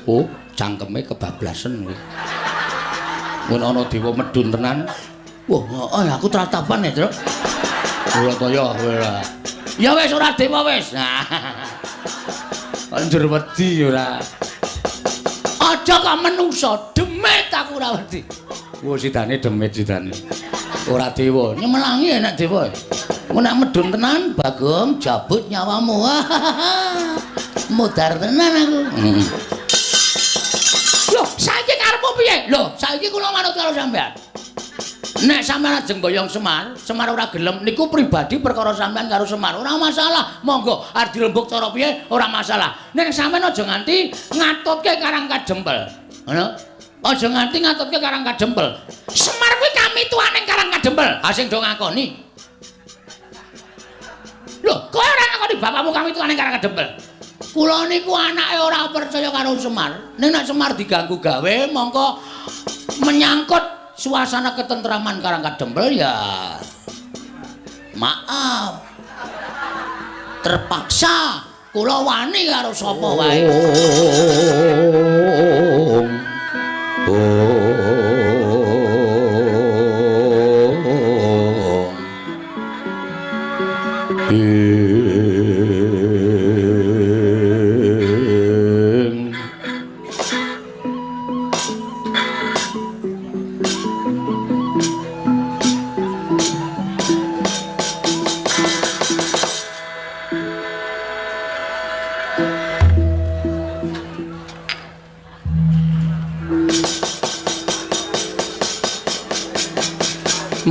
Oh, cangkeme kebablasan kuwi. Mun ana dewa medun tenan. Wah, aku tratapan ya, Truk. Ora to ya, ora. Ya wis ora dewa wis. Anjur wedi ora. Aja kok menungso, demit aku ora wedi. Wo sidane demit sidane. Ora dewa, nyemelangi enak dewa. Mun nek medun tenan, Bagong jabut nyawamu. Mudar tenan aku. Loh, saiki karepmu piye? Loh, saiki kula manut karo sampean. Nek sampean ajeng boyong Semar, Semar ora gelem niku pribadi perkara sampean karo Semar. Ora masalah. Monggo arep dirembuk cara piye ora masalah. Nek sampean aja nganti ngatutke Karang Kadempel. Ngono. Aja nganti ngatutke Karang Kadempel. Semar kuwi kami tuaning Karang Kadempel. Ha sing do ngakoni. Lho, kowe ora ngakoni bapakmu kami tuaning Karang Kadempel. Kula niku anake ora percaya karo Semar. Nek Semar diganggu gawe mongko menyangkut suasana ketentraman Karang Kadempel ya maaf terpaksa kula wani karo sapa wae.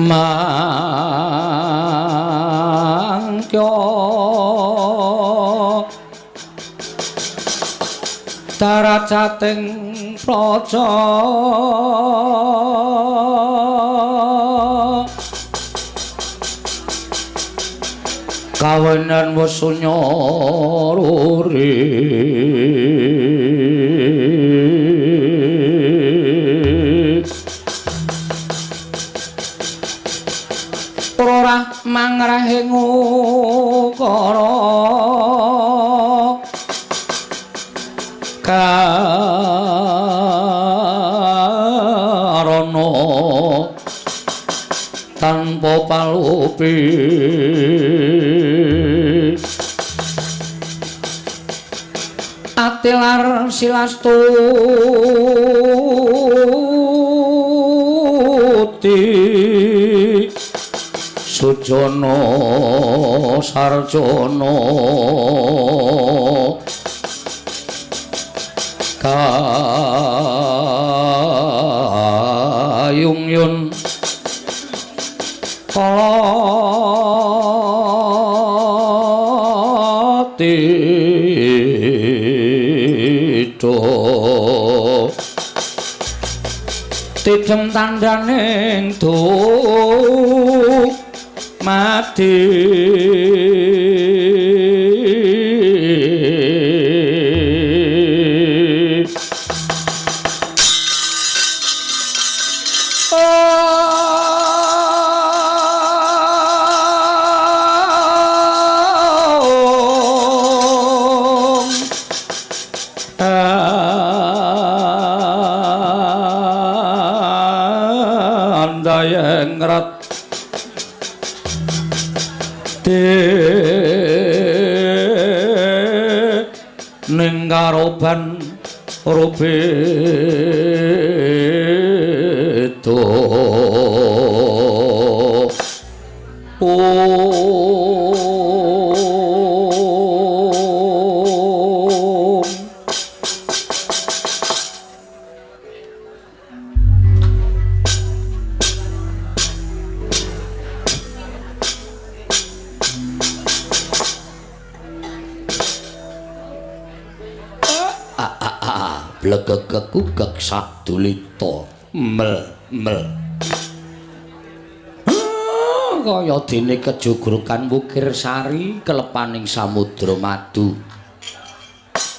Mangkyo daracating praja kawenan wesunya ruri ora mangrahing ukara karana tanpa palupi atilar silastuti Sujono Sarjono Kayungyun Kalatido Tidem tandaning mati andayeng rat ning karoban rubedo blegegegugeg sadulita mel kaya dene kejugrukan Wukir Sari kelepaning samudra madu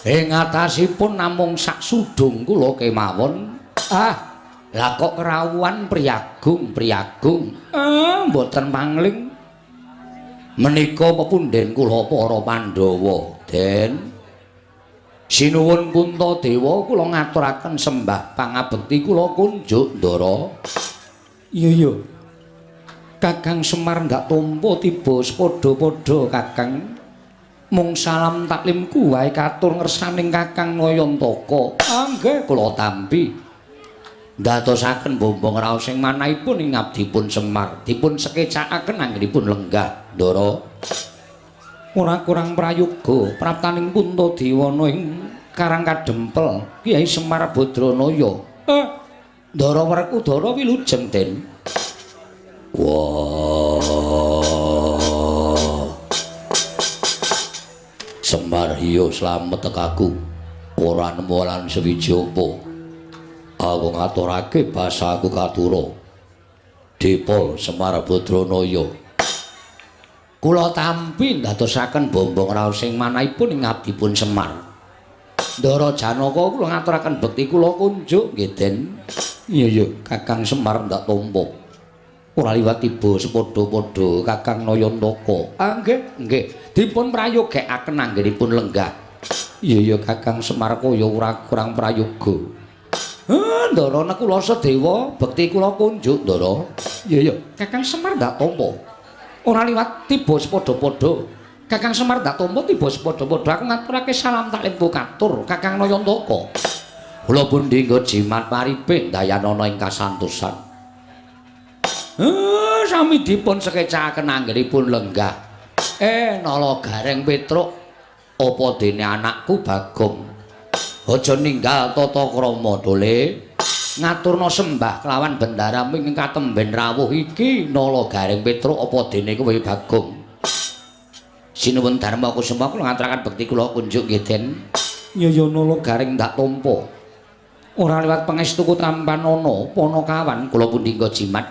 ing atasipun namung sak sudung kula kemawon lah kok kerawuhan priyagung mboten mangling menika pepunden kula para Pandhawa Den Sinuwun Puntadewa kula ngaturaken sembah pangabekti kula kunjuk Ndara. Iya. Kakang Semar ndak tampa tiba sepadha-padha Kakang. Mung salam taklimku wae katur ngersaning Kakang Nayantaka. Nggih kula tampi. Ndadosaken bombong raos sing manahipun ing abdipun Semar dipun sekecakaken anggenipun lenggah Ndara. Ora kurang prayoga praptaning Puntadewana ing Karang Kadempel Kyai Semar Badranaya. Ndara Werkudara wilujeng Den. Wah. Semar hiyo slamet tekaku. Ora nemu lan sewiji apa. Aku ngaturake basaku katura. Dipol Semar Badranaya. Kula tampi ndadosaken bombong raos sing manahipun ing abdipun Semar. Ndara Janaka kula ngaturaken bekti kula kunjuk nggih Den. Iya Kakang Semar ndak tampa. Ora liwat tiba sepadha-padha Kakang Nayantaka. Nggih. Dipun prayogekaken anggenipun lenggah. Iya Kakang Semar kaya ora kurang prayoga. Ndara nek kula sedewa bekti kula kunjuk Ndara. Iya Kakang Semar ndak tampa. Ora liwat tiba sepadha-padha. Kakang Semar ndak tampa tiba sepadha-padha. Aku ngaturake salam taklim katur Kakang Nayantaka. Kula pundi nggo jimat paripe dayanana ing kasantosan. Sami dipun sekecakaken anggenipun lenggah. Nala Gareng Petruk apa dene anakku Bagong. Aja ninggal tata krama dole. Ngaturna sembah kelawan bendaramu ing katemben rawuh iki Nala Gareng Petruk apa dene kowe Bagong. Sinuwun Darma Kusuma kula ngaturaken bekti kula kunjuk nggih Den. Ya Nala Gareng ndak tampa. Ora liwat pangestuku Tampanana Panakawan kula pundi nggo jimat.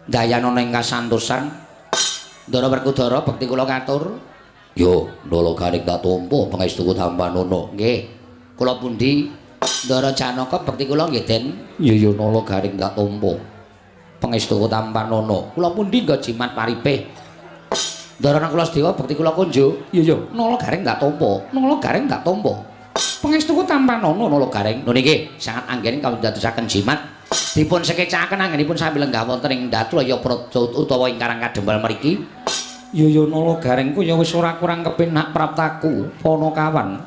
Dayanana ing kasantosan. Ndara Werkudara bekti kula katur. Yo Nala Gareng ndak tampa pangestuku Tampanana. Nggih. Kula pundi Ndara Janaka bekti kula nggih Den. Iya Nala Gareng ndak tampa. Pangestuku Tampanana. Kula pundi nggo jimat paripe. Ndara kula sedewa bekti kula kunjuk. Iya Nala Gareng ndak tampa. Nala Gareng ndak tampa. Pangestuku Tampanana Nala Gareng. Lho niki sangat anggen kawula dadosaken jimat. Dipun sekecakaken anggenipun sami lenggah wonten ing Datlaya Praja utawa ing Karang Kadempel mriki. Iya Nala Gareng ku ya wis ora kurang kepenak praptaku Panakawan.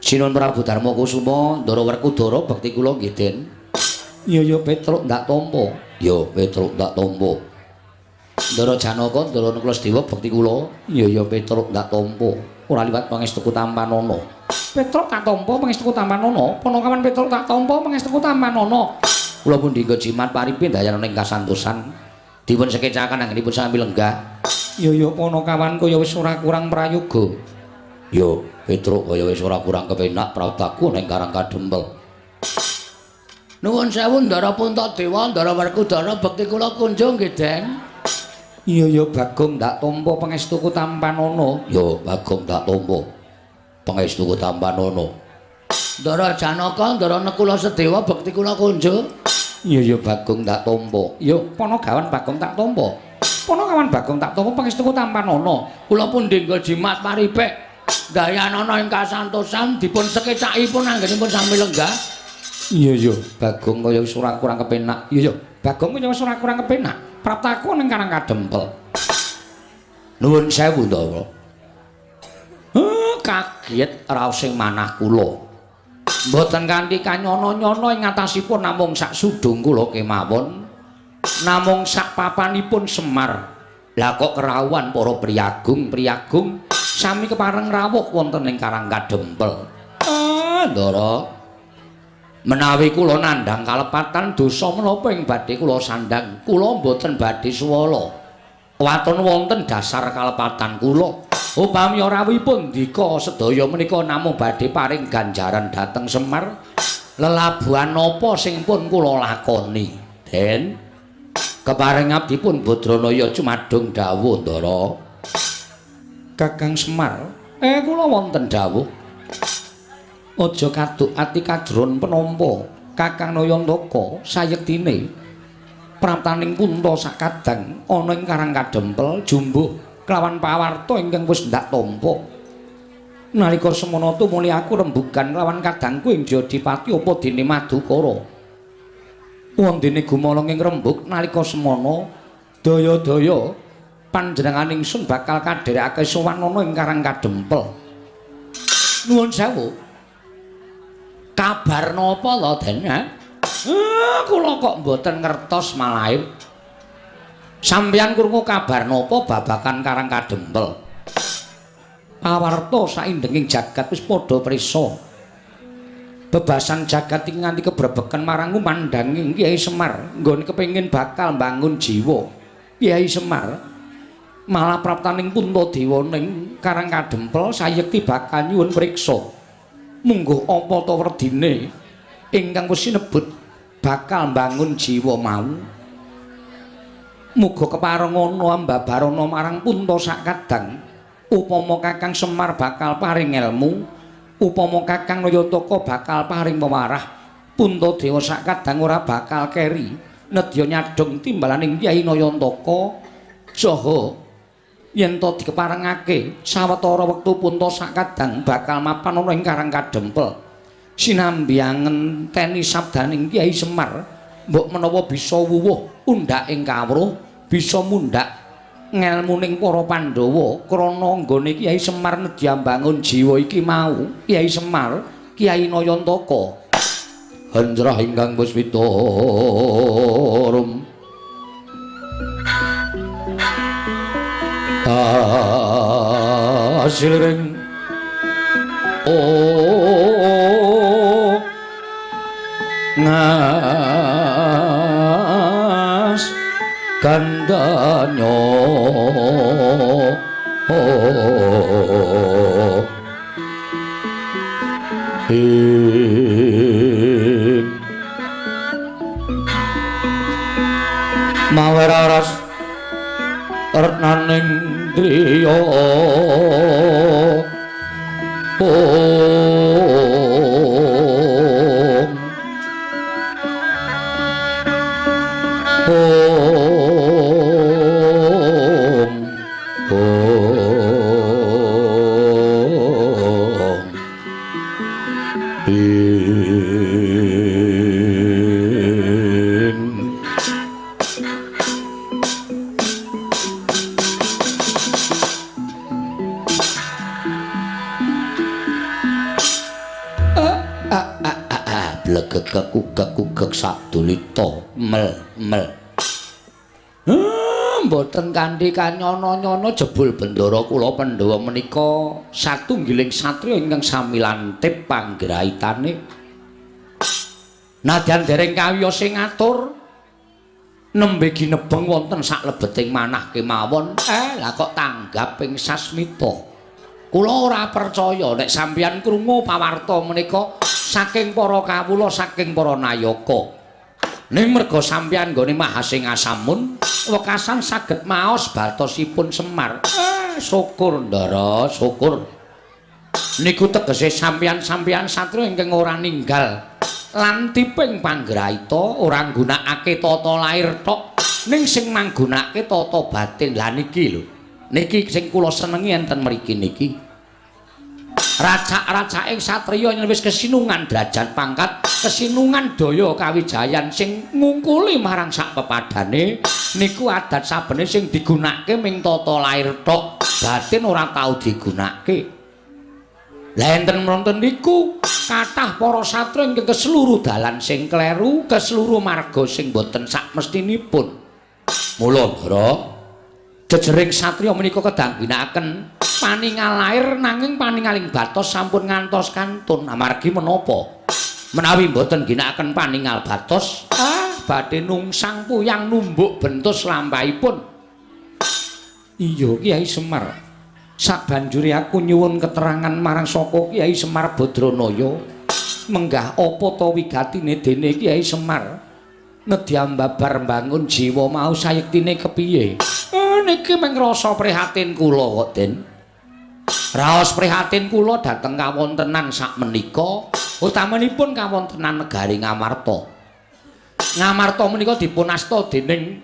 Sinuwun Prabu Darma Kusuma, Ndara Werkudara bekti kula nggih Den. Iya Petruk ndak tampa. Ya Petruk ndak tampa. Ndara Janaka, Ndara kula sedewa bekti kula. Iya Petruk ndak tampa. Ora liwat pangestuku Tampanana. Petruk tak tampa pangestuku Tampanana. Panakawan Petruk tak tampa pangestuku Tampanana. Kula pundi nggo jimat paripe dayanana ing kasantosan. Dipun sekecakaken anggenipun sami lenggah. Iya Panakawan kaya wis ora kurang prayoga. Yo Petruk kaya wis ora kurang kepenak prataku ning Karang Kadempel. Nuwun sewu Ndara Puntadewa, Ndara Werkudara bekti kula kunjung nggih Den. Iya Bagong ndak tampa pangestuku Tampanana. Yo Bagong ndak tampa pangestuku Tampanana. Ndara Janaka, Ndara kula sedewa bekti kula kunjung. Iya Bagong ndak tampa. Yo Panagawan Bagong tak tampa. Panagawan Bagong tak tampa pangestuku Tampanana. Kula pundi nggo jimat paripe. Dayanana ing kasantosan dipun sekecakipun anggenipun sami lenggah. Iya Bagong kaya wis ora kurang kepenak. Iya Bagong kaya wis ora kurang kepenak. Praptaku ning Karang Kadempel. Nuwun sewu Ndara. Kaget raos sing manah kula. Mboten kanthi kanyana-nyana ing atasipun namung sak sudung kula kemawon. Namung sak papanipun Semar. Lah kok kerawuhan para priyagung sami kepareng rawuh wonten ing Karang Kadempel. Ndara. Menawi kula nandhang kalepatan dosa menapa ing badhe kula sandhang, kula mboten badhe suwala. Waton wonten dasar kalepatan kula. Upami rawuhipun ndika sedaya menika namung badhe paring ganjaran dhateng Semar. Lelabuhan napa sing pun kula lakoni, Den? Keparing abdipun Badranaya cumadung dawuh Ndara. Kakang Semar, kula wonten dawuh. Aja kaduk ati kadron penampa. Kakang Nayantaka sayektine praptaning punta sakadang ana ing Karang Kadempel jumbuh kelawan pawarta ingkang wis ndak tampa. Nalika semana tumuli aku rembugan lawan kadangku ing Jodipati apa dene Madukara. Wondene gumalong ing rembug nalika semana daya-daya panjenengan ingsun bakal kadherekake sowan ana ing Karang Kadempel. Nuwun sewu. Kabar napa lho Den? Kula kok mboten ngertos malahe. Sampeyan krungu kabar napa babakan Karang Kadempel? Pawarta saindenging jagat wis padha prisa. Bebasan jagat iki nganti kebrebeken marang kumandhanging Kyai Semar nggone kepengin bakal mbangun jiwa. Kyai Semar malah praptaning Puntadewa ning Karang Kadempel sayekti bakal nyuwun priksa. Mungguh apa ta werdine ingkang wis sinebut bakal mbangun jiwa mau. Muga keparengono ambabarana marang Punta sakadang. Upama Kakang Semar bakal paring ilmu, upama Kakang Nayataka bakal paring pemarah, Puntadewa sakadang ora bakal keri nedya nyadhong timbalaning Kyai Nayataka. Saha yen to dikeparengake sawetara wektu Punta sakadang bakal mapan ana ing Karang Kadempel. Sinambi ngenteni sabdaning Kyai Semar, mbok menawa bisa wuwuh undhak ing kawruh, bisa mundhak ngelmuning para Pandhawa krana nggone Kyai Semar nedya mbangun jiwa iki mau. Kyai Semar, Kyai Nayantaka hanjrah ingkang puspitarum asilring ngas kandhanya maweraras retnaning driya kugek sadulita mel mboten kanthi kanyana-nyana jebul bendara kula Pandhawa menika satunggiling satriya ingkang sami lantip panggrahitane. Nadyan dereng kawiyos sing ngatur nembe ginebeng wonten saklebeting manah kemawon. Lah kok tanggap ing sasmita. Kula ora percaya nek sampeyan krungu pawarta menika saking para kawula, saking para nayaka. Ning merga sampeyan nggone Mahasingasamun wekasan saged maos batosipun Semar. Syukur Ndara, syukur. Niku tegese sampeyan-sampeyan satriya ingkang ora ninggal lantiping panggrahita, ora nggunakake tata lair tok, ning sing manggunakake tata batin. Lah niki lho. Niki sing kula senengi enten mriki niki. Racak-racaking satriya yen wis kesinungan derajat pangkat, kesinungan daya kawijayan sing ngungkuli marang sak pepadane niku adat sabene sing digunakake ming tata lair tok, batin ora tau digunakake. Lah enten wonten niku kathah para satriya ingkang keseluruh dalan sing kleru, keseluruh marga sing boten sak mestinipun. Mula Ndara jejering satriya menika kedang ginakaken paningal lair nanging paningaling batos sampun ngantos kantun. Amargi menapa menawi mboten ginakaken paningal batos badhe nungsang puyang numbuk bentus lampahipun. Iya Kyai Semar, sabanjure aku nyuwun keterangan marang saka Kyai Semar Badranaya menggah apa ta wigatine dene Kyai Semar nedya mbabar mbangun jiwa mau sayektine kepiye. Niki mung rasa prihatin kula kok Den. Raos prihatin kula dhateng kawontenan sakmenika, utamanipun kawontenan negari Ngamarta. Ngamarta menika dipunasta dening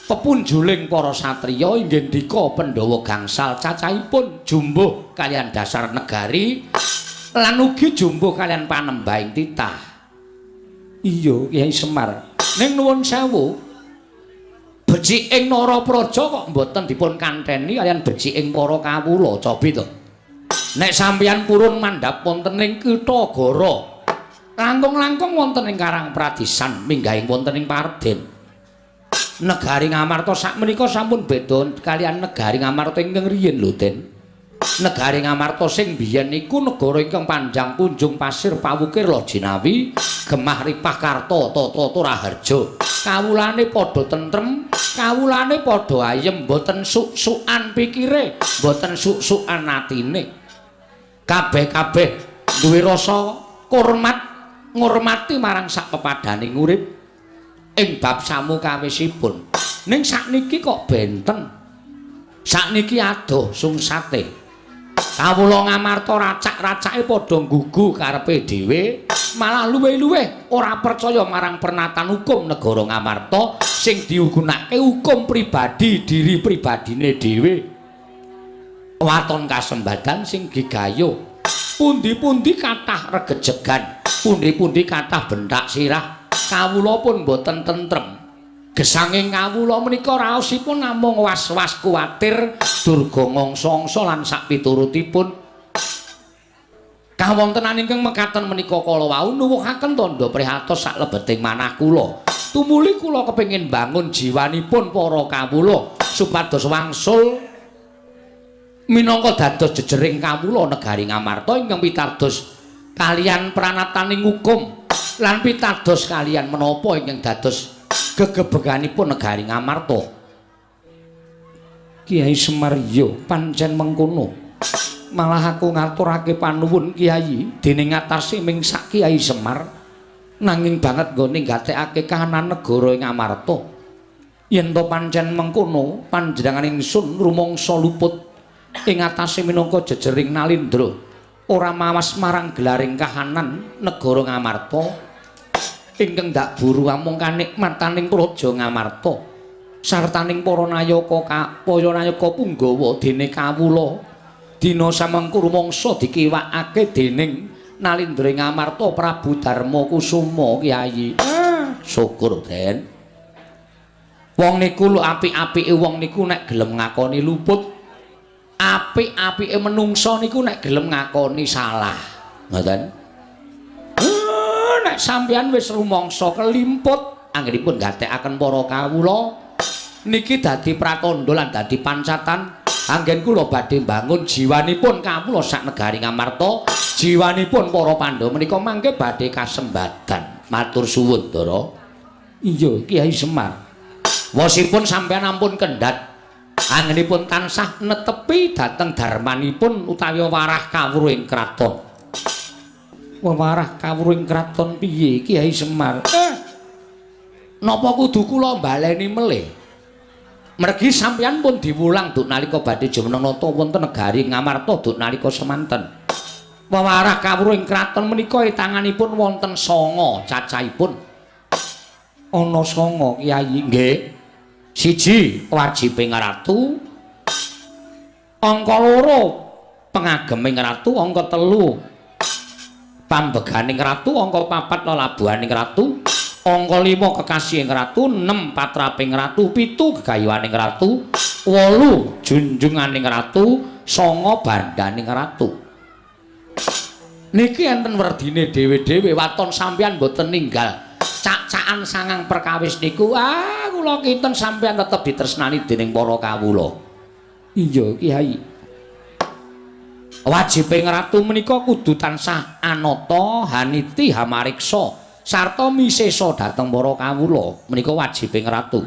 pepunjuling para satriya inggih ndika Pandhawa gangsal cacahipun jumbuh kalian dasar negari lan ugi jumbuh kalian panembahing titah. Iya Kyai Semar. Ning nuwun sewu. Beciking Narapraja kok mboten dipun kanteni kalian beciking para kawula cobi to. Nek sampeyan purun mandhap wonten ing Kitagara, langkung-langkung wonten ing Karang Pradisan minggahing wonten ing Parden. Negari Ngamarta sakmenika sampun beda kalian negari Ngamarta ingkang riyin lho, Den. Negari Ngamarta sing biyen niku negara ingkang panjang kunjung pasir pawukir Lojinawi, gemah ripah karta tata raharja. Kawulane padha tentrem, kawulane padha ayem, boten suk-sukan pikire, boten suk-sukan atine. Kabeh-kabeh duwe rasa hormat ngurmati marang sak pepadaning urip ing bab samukawisipun. Ning sakniki kok benten. Sakniki adoh sungsate. Kawula Ngamarta racak-racake padha nggugu karepe dhewe, malah luwih-luwih ora percaya marang pernatan hukum negara Ngamarta sing digunakake hukum pribadi diri pribadine dhewe. Waton kasembadan sing gigayo. Pundi-pundi kathah regejegan, pundi-pundi kathah bentak sirah. Kawula pun boten tentrem. Gesanging kawula menika raosipun namung was-was kuwatir durga ngongso-ngso lan sak piturutipun. Kawontenan ingkang mekaten menika kala wau nuwuhaken tandha prihatos sak lebeting manah kula. Tumuli kula kepengin bangun jiwanipun para kawula supados wangsul minangka dados jejering kawula negari Ngamarta ingkang pitados kalian pranataning hukum lan pitados kalian menapa ingkang dados gegebeganipun negari Ngamarta. Kiai Semar yo pancen mengkono. Malah aku ngaturake panuwun Kiai dening ngatasé ming sak Kiai Semar nanging banget nggone gatekake kahanan negara ing Ngamarta. Yen to pancen mengkono panjenengan ingsun rumangsa luput ing ngatasé minangka jejering Nalindra ora mawas marang gelaring kahanan negara Ngamarta. Ingkang dak buru amung kanikmataning praja Ngamarta sartaning para nayaka punggawa dene kawula dina samengko rumangsa dikiwakake dening Nalindra Ngamarta Prabu Darma Kusuma Kyai. Syukur Den. Wong niku lho apik-apike wong niku nek gelem ngakoni luput. Apik-apike menungsa niku nek gelem ngakoni salah. Ngoten. Nek sampeyan wis rumangsa kelimput anggenipun gatekaken para kawula niki dadi pratandha lan dadi pancatan anggen kula badhe mbangun jiwanipun kawula sak negari Ngamarta, jiwanipun para Pandhawa menika mangke badhe kasembadan. Matur suwun Ndara. Iya Kiai Semar. Wasipun sampeyan ampun kendhat anggenipun tansah netepi dhateng darmanipun utawi warah kawruh ing kraton. Wewarah kawruh ing kraton piye Kiai Semar? Napa kudu kula baleni melih? Mergi sampeyan pun diwulang duk nalika badhe jumeneng nata wonten negari Ngamarta duk nalika semanten. Wewarah kawruh ing kraton menika tanganipun wonten 9 cacahipun. Ana 9 Kiai nggih. 1 wajibing ratu. Angka 2 pengageming ratu, angka 3 pambeganing ratu, angka 4 lelabuhaning ratu, angka 5 kekasihing ratu, 6 patraping ratu, 7 gegayuhaning ratu, 8 junjunganing ratu, 9 bandhaning ratu. Niki enten werdine dhewe-dhewe waton sampeyan mboten ninggal cak-cakan sangang perkawis niku. Kula kinten sampeyan tetep ditresnani dening para kawula. Iya Kiai. Wajibing ratu menika kudu tansah anata, haniti, hamariksa sarta misesa dhateng para kawula. Menika wajibing ratu.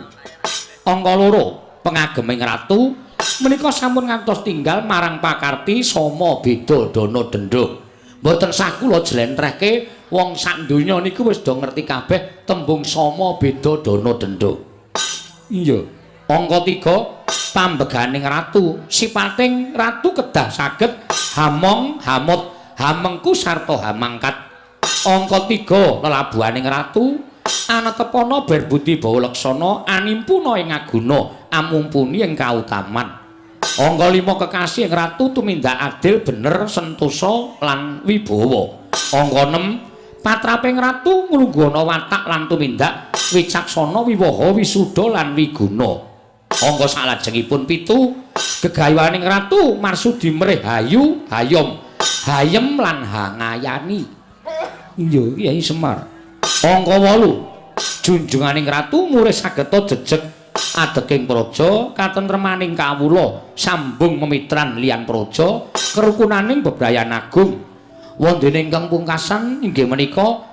Angka 2, pengageming ratu menika sampun ngantos tinggal marang pakarti sama beda dana dendha. Mboten sah kula jlentrehke wong sak donya niku wis do ngerti kabeh tembung sama beda dana dendha. Iya. Angka 3, pambeganing ratu, sipating ratu kedah saged hamong, hamut, hamengku sarta hamangkat. Angka 3, lelabuhaning ratu, anatepana berbudi bawa leksana animpuna ing aguna amumpuni ing kautaman angka 5 kekasih ing ratu tumindak adil bener sentosa lan wibawa angka 6 patraping ratu nglunggana watak lan tumindak wicaksana wiwaha wisuda lan wiguna angka salajengipun 7 gegayuhaning ratu marsudi mrih hayu hayom hayem lan hangayani iya Kyai Semar angka 8 junjunganing ratu murih sageta jejeg adeking praja katentremaning kawula sambung memitran liyan praja kerukunaning bebrayan agung wondene ingkang pungkasan inggih menika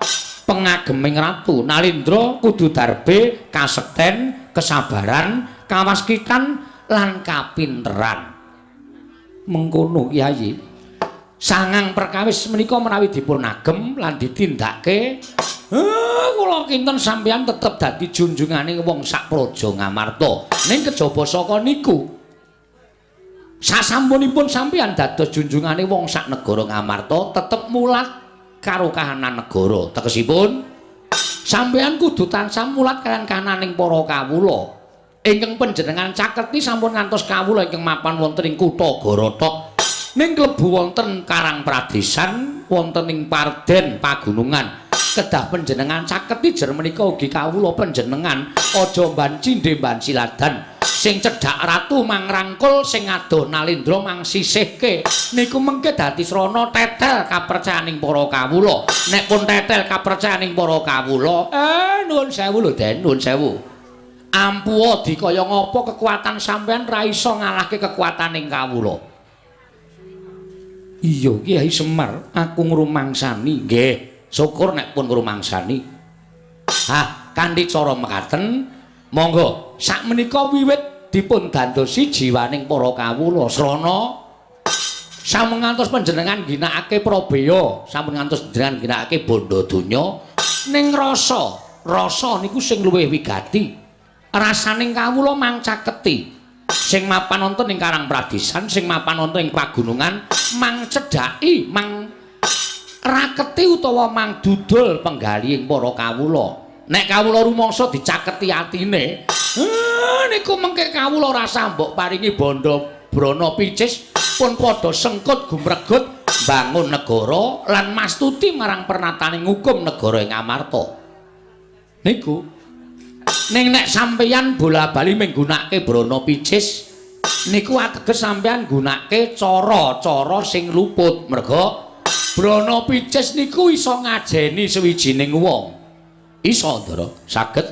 pengageming ratu Nalindra kudu darbe kasekten kesabaran kawaskitan lan kapinteran mengkono Kyai sangang perkawis menika menawi dipun agem lan ditindakake kula kinten sampeyan tetep dadi junjunganing wong sak praja Ngamarta ning kejaba saka niku sasampunipun sampeyan dados junjunganing wong sak negara Ngamarta tetep mulat karo kahanan negara tegesipun sampeyan kudu tansah mulat kaliyan kahananing para kawula ingkang panjenengan caketi sampun ngantos kawula ingkang mapan wonten ing kutha Gorotok ning klebu wonten Karang Pradesan wonten ing Parden Pagunungan kedah panjenengan caketi jer menika ugi kawula panjenengan aja banci ndemban siladan sing cedhak ratu mangrangkul sing adoh Nalindra mangsisihke niku mengke dadi srana tetel kapercayaning para kawula nek pun tetel kapercayaning para kawula nuwun sewu lho Den nuwun sewu ampuh dikaya ngapa kekuatan sampean ra iso ngalahke kekuataning kawula iya Kyai Semar aku ngrumangsani nggih syukur nek pun ngrumangsani kanthi cara mekaten monggo sakmenika wiwit dipun dandosi jiwaning para kawula srana sampun ngantos panjenengan ginakake Prabeya sampun ngantos panjenengan ginakake bondo donya ning rasa niku sing luwih wigati rasaning kawula mangcaketi sing mapan wonten ing Karang Pradesan sing mapan wonten ing pagunungan mang cedhaki mang raketi utawa mang dudul penggalihing para kawula nek kawula rumangsa dicaketi atine niku mengke kawula rasa mbok paringi bondo brana picis pun padha sengkut gumregut bangun negara lan mastuti marang pernataning hukum negara ing Ngamarta niku ning nek sampeyan bola-bali menggunakake brana picis niku ateges sampeyan nggunakake cara-cara sing luput merga brana picis niku iso ngajeni sawijining wong iso Ndara saged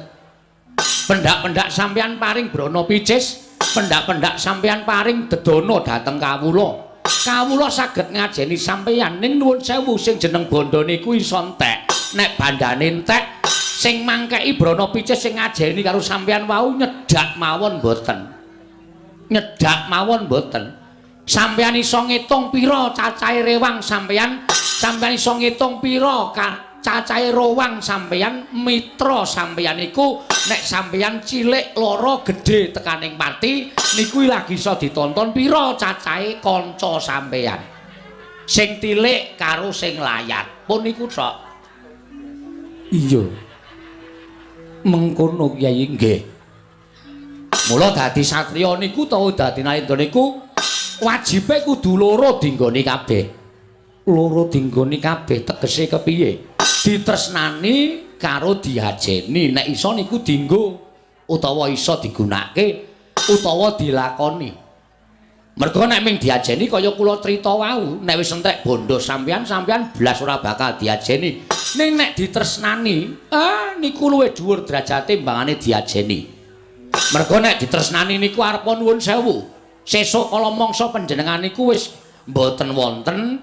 pendak-pendak sampeyan paring brana picis pendak-pendak sampeyan paring dedana dhateng kawula saged ngajeni sampeyan ning nuwun sewu sing jeneng bondo niku iso entek nek bandane entek sing mangkeki brana picis sing ngajeni karo sampeyan wau nyedak mawon mboten sampeyan iso ngitung pira cacahe rewang sampeyan iso ngitung pira cacahe rowang sampeyan mitra sampeyan iku nek sampeyan cilik loro gedhe tekaning pati niku lagi iso ditonton pira cacahe kanca sampeyan sing tilik karo sing layat pun niku tok iya mengkono Kyai nggih mula dadi satriya niku utawa dadi Nalindra niku wajibe kudu loro dinggoni kabeh tegese kepiye ditresnani karo diajeni nek iso niku dienggo utawa iso digunakake utawa dilakoni mergo nek ming diajeni kaya kula crita wau nek wis entek bondo sampeyan blas ora bakal diajeni ning nek ditresnani niku luwih dhuwur derajate mbangane diajeni mergo nek ditresnani niku arep nuwun sewu sesuk kala mangsa panjenengan niku wis mboten wonten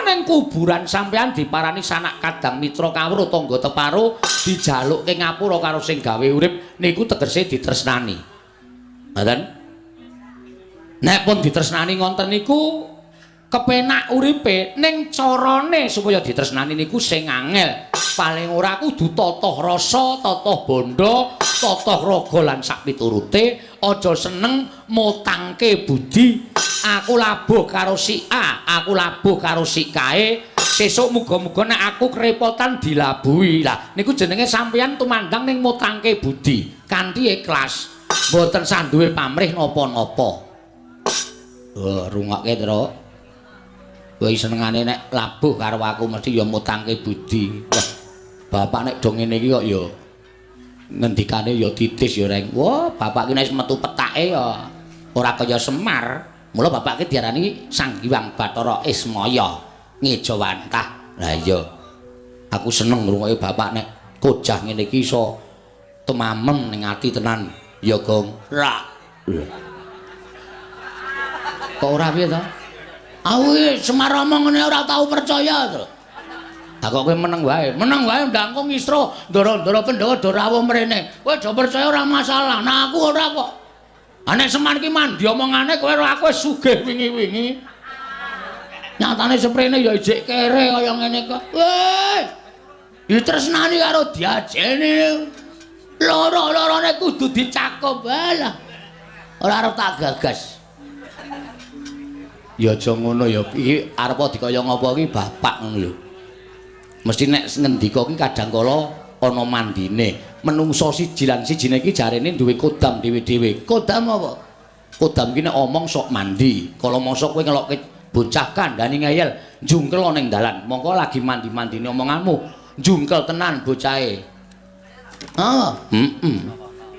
ning kuburan sampeyan diparani sanak kadang mitra kawruh tangga teparo dijalukke ngapura karo sing gawe urip niku tegese ditresnani ngoten nek pun ditresnani ngonten niku kepenak uripe ning carane supaya ditresnani niku sing angel paling ora kudu totoh rasa totoh bondo totoh raga lan sak piturute aja seneng mutangke budi aku labuh karo si A aku labuh karo si kae Sesuk muga-muga nek aku kerepotan dilabuhi. Lah niku jenenge sampeyan tumandang ning mutangke budi kanthi ikhlas. Mboten sanduwe pamrih napa-napa. Rungokke, Tru. Kowe senengane nek labuh karo aku mesti ya mutangke budi. Wah, bapak nek do ngene iki kok ya ngendikane ya titis ya reng. Wah, bapak ki nek metu petake ya ora kaya Semar. Mula bapak ki diarani Sang Hyang Bathara Ismaya Ngejawantah. Lah iya. Aku seneng ngrungokke bapak nek kojah ngene iki iso tumamem ning ati tenan. Ya, Gong. Ra. Kok ora piye to? Aku iki Semar omong ngene ora tau percaya to. Lah kok kowe meneng wae ndangku ngisra ndara-ndara Pandhawa do rawuh mrene. Kowe do percaya ora masalah. Nah aku ora kok. Nek Semar ki mandi omongane kowe ora aku wis sugih wingi-wingi. Nyatane seprene ya ijik kere kaya ngene kok. Weh. Ditresnani karo diajeni. Loro-lorone kudu dicakup wae lah. Ora arep tak gagas. Ya aja ngono ya. Iki arep dikaya ngapa iki bapak ngono lho. Mesti nek ngendika ki kadang kala ana mandine. Menungso siji lan sijine iki jarene duwe kodam dhewe-dhewe. Kodam apa? Kodam ki nek omong sok mandi. Kala mangsa kowe ngelokke bocah kandhani ngeyel, njungkel ning dalan. Mongko lagi mandi-mandine omonganmu, njungkel tenan bocahe.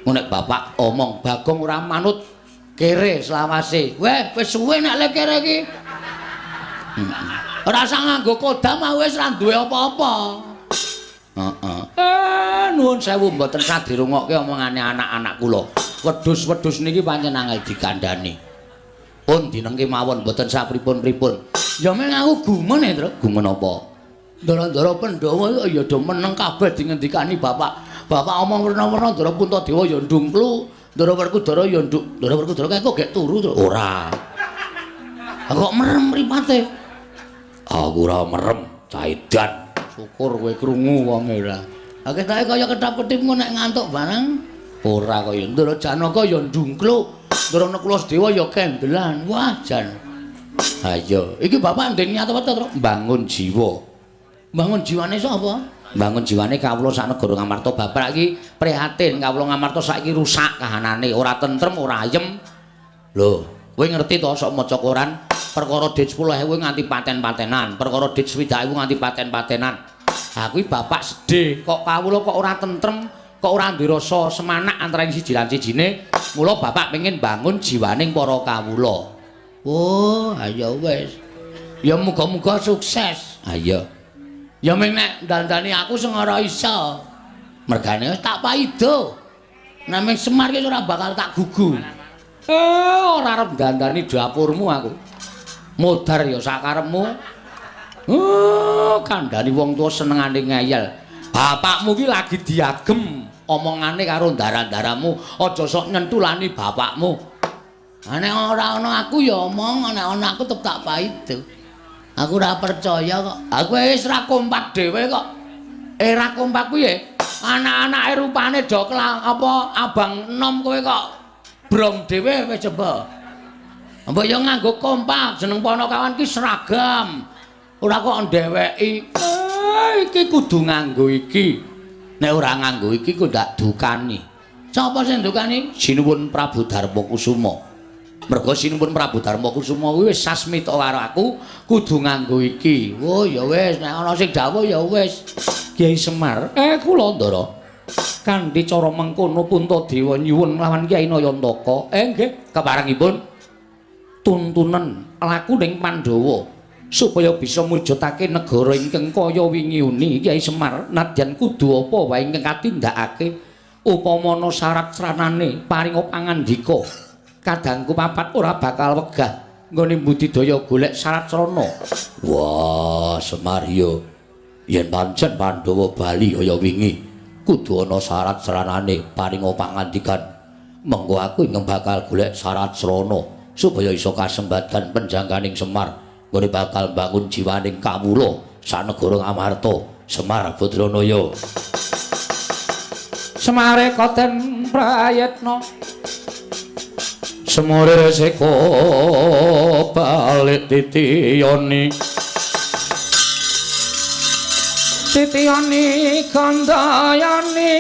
Nek bapak omong Bagong ora manut kere selawase. Weh, wis suwe nek le kere iki. Ora usah nganggo kodam wis ra duwe apa-apa. Nuwun sewu mboten sadirungokke omongane anak-anak kula. Wedhus-wedhus niki pancen angel dikandhani. Pun dinengke mawon mboten sapripun-pripun. Ya meng aku gumen ya, Tru. Gumen apa? Ndara-ndara Pandhawa ya do meneng kabeh dingendikani bapak. Bapak omong werna-werna Ndara Puntadewa ya ndungklu, Ndara Werkudara ya nduk. Ndara Werkudara kok gek turu, Tru. Ora. Kok merem mripate? Aku ora merem, caidan. Syukur kowe krungu wonge ora. Lah ketake kaya kedap-kedhipmu nek ngantuk barang. Ora kaya Ndara Janaka ya ndungkluk. Ndara Nekulasedewa ya kendelan. Wah, jan. Ha iya, iki bapak ndek nyata to, Tru? Bangun jiwa. Bangun jiwane sapa? Bangun jiwane kawula sak negara Ngamarta. Bapak iki prihatin kawula Ngamarta saiki rusak kahanane, ora tentrem, ora ayem. Lho, kowe ngerti to sok maca koran? Perkara dit 10.000 nganti paten-patenan, perkara dit 20.000 nganti paten-patenan. Ha kuwi bapak sedih, kok kawula kok ora tentrem, kok ora duwe rasa semanak antara siji lan sijine. Mula bapak pengin bangun jiwaning para kawula. Oh, ayo wis. Ya muga-muga sukses. Ayo. Ya meng nek dandani aku sing ora iso. Mergane wis tak paido. Nek meng Semar ki ora bakal tak gugu. Ora arep dandani dapurmu aku. Modar ya sakarepmu. Kandhani wong tuwa senengane ngeyel. Bapakmu ki lagi diagem omongane karo ndara-ndaramu, aja sok nyentulani bapakmu. Nek ora ana aku ya omong, nek ana aku tetep tak paido. Aku ora percaya kok. Aku wis ra kompak dhewe kok. Ra kompak piye? Anak-anake rupane do apa abang enom kowe kok brong dhewe wis coba. Mbok ya nganggo kompak, jeneng ponokawan ki seragam. Ora kok ndeweki. Iki kudu nganggo iki. Nek ora nganggo iki kok ndak dukani. Sapa sing dukani? Sinuwun Prabu Darmakusuma. Mergo Sinuwun Prabu Darmakusuma kuwi wis sasmita karo aku, kudu nganggo iki. Oh ya wis, nek ana sing dawuh ya wis. Kyai Semar, kula Ndara. Kanthi cara mengkono Puntadewa nyuwun lawan Kyai Nayantaka. Nggih, keparengipun tuntunan laku ning Pandhawa supaya bisa mujudake negara ingkang kaya wingi uni. Kyai Semar, nadyan kudu apa wae ingkang katindakake upamana syarat sranane paringa pangandika kadangku papat ora bakal wegah nggone budidaya golek syarat srana. Wah, Semar yo yen pancen Pandhawa bali kaya wingi kudu ana syarat sranane paringa pangandikan. Mengko aku ingkang bakal golek syarat srana supaya iso kasembadan penjangganing Semar nggone bakal bangun jiwaning kawula sanegara Ngamarta. Semar Badranaya. Semare koten prayetna Semore seko balik titiyoni Titiyani Gandayani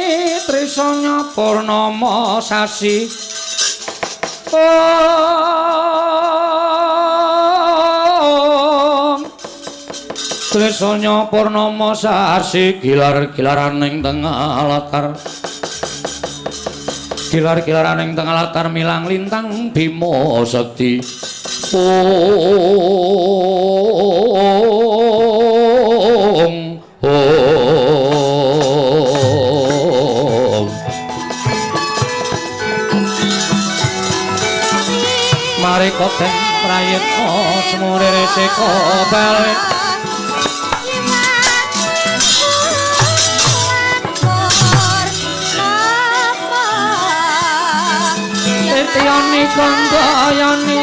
Trisanya Purnama Sasi Trisanya Purnama Sasi gilar-gilaraning tengah latar gilar-gilaraning tengah latar milang lintang Bima Sekti Mari koten prayitna semurir seka balik Titiyani Gandayani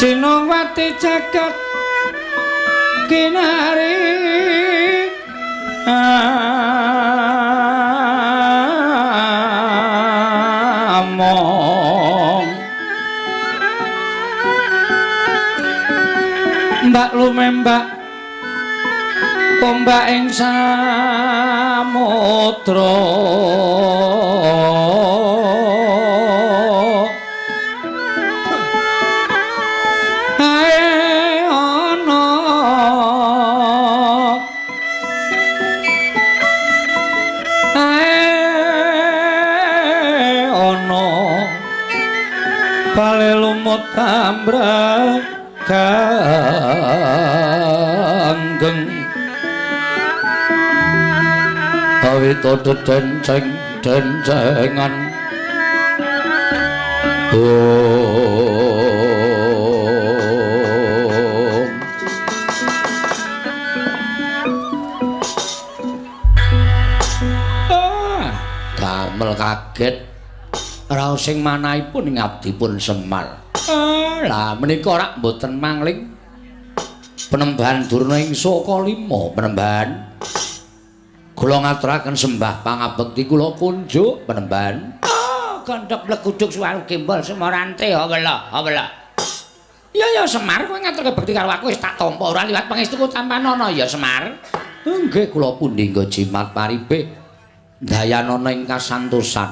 Sinowati jagat kinari among Ndak lumembak ombak ing samudra ae ana bale lumut tambraganggeng awita denceng-dencengan damel kaget raos sing manahipun ngabdipun Semar. Lah menika rak mboten mangling Penembahan Durna ing Saka Lima Penembahan. Kula ngaturaken sembah pangabekti kula kunjuk Penembahan. Gondhok blekuduk suwaru gembol Semorante hawela. Ya Semar kowe ngaturke bekti karo aku wis tak tampa ora liwat pangestuku Tampanana ya Semar. Nggih kula pundi nggo jimat paribe dayanana ing kasantosan.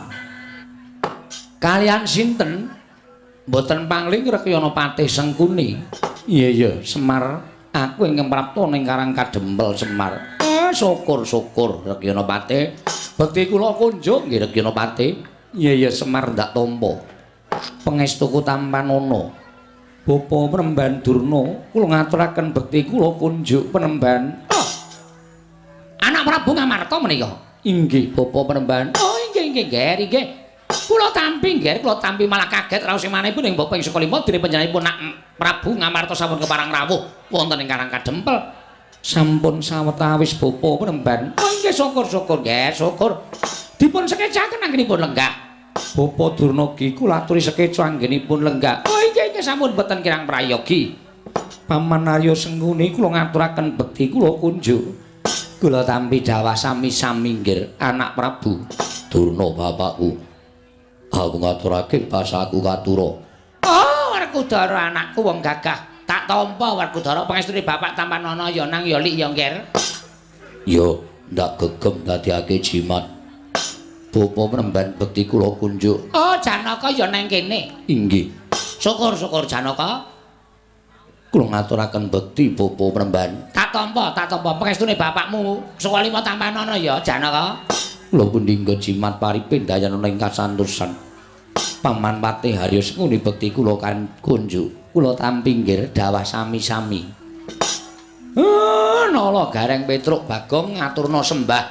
Kalian sinten? Mboten pangling Rekyana Patih Sengkuni. Iya Semar, aku ingkang prapta ning Karang Kadempel Semar. Syukur Rekyana Patih. Bekti kula kunjuk nggih Rekyana Patih. Iya Semar ndak tampa. Pangestuku Tampanana. Bapa Penembahan Durna, kula ngaturaken bekti kula kunjuk Penembahan. Anak Prabu Ngamarta menika. Inggih Bapa Penembahan. Inggih. Kula tampi malah kaget raos sing manehipun ing Bapa ing Saka Lima dene panjenenganipun Nak Prabu Ngamarta sampun keparang rawuh wonten ing Karang Kadempel. Sampun sawetawis Bapa Penembahan. Inggih syukur. Dipun sekecaken anggenipun lenggah. Bapa Durna ki kula aturi sekeca anggenipun lenggah. Inggih sampun boten kirang prayogi. Paman Arya Sengkuni kula ngaturaken bekti kula kunjuk. Kula tampi dawah sami-sami nggih Anak Prabu Durna bapakku. Aku ngaturake basaku katura. Werkudara anakku wong gagah. Tak tampa Werkudara pangestune Bapak Tampanana ya nang ya lik ya ngger. Yo ndak gegem dadiake jimat. Bapa Penembahan bekti kula kunjuk. Janaka ya nang kene. Inggih. Syukur Janaka. Kula ngaturaken bekti Bapa Penembahan. Tak tampa pangestune bapakmu Saka Lima Tampanana ya Janaka. Kula pundi nggo jimat paripe dayanana ing kasantosan. Paman Patih Harya Sengkuni bekti kula kan kunjuk. Kula tampi nggih dawah sami-sami. Nala Gareng Petruk Bagong ngaturna sembah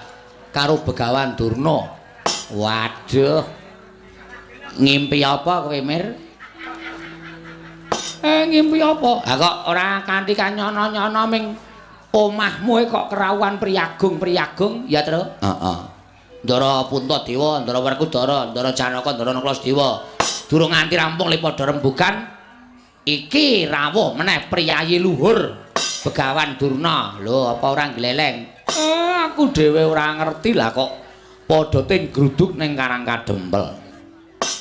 karo Begawan Durna. Waduh. Ngimpi apa kowe, Mir? Ngimpi apa? Kok ora kanthi kanyono-nyono ming omahmu kok kerawuhan priyagung ya, Tru? Heeh. Ndara Puntadewa, Ndara Werkudara, Ndara Janaka, Ndara Naklasdewa. Durung nganti rampung lipada rembugan. Iki rawuh meneh priyayi luhur Begawan Durna. Lho, apa ora gleleng? Aku dhewe ora ngerti lah kok padha ting gruduk ning Karang Kadempel.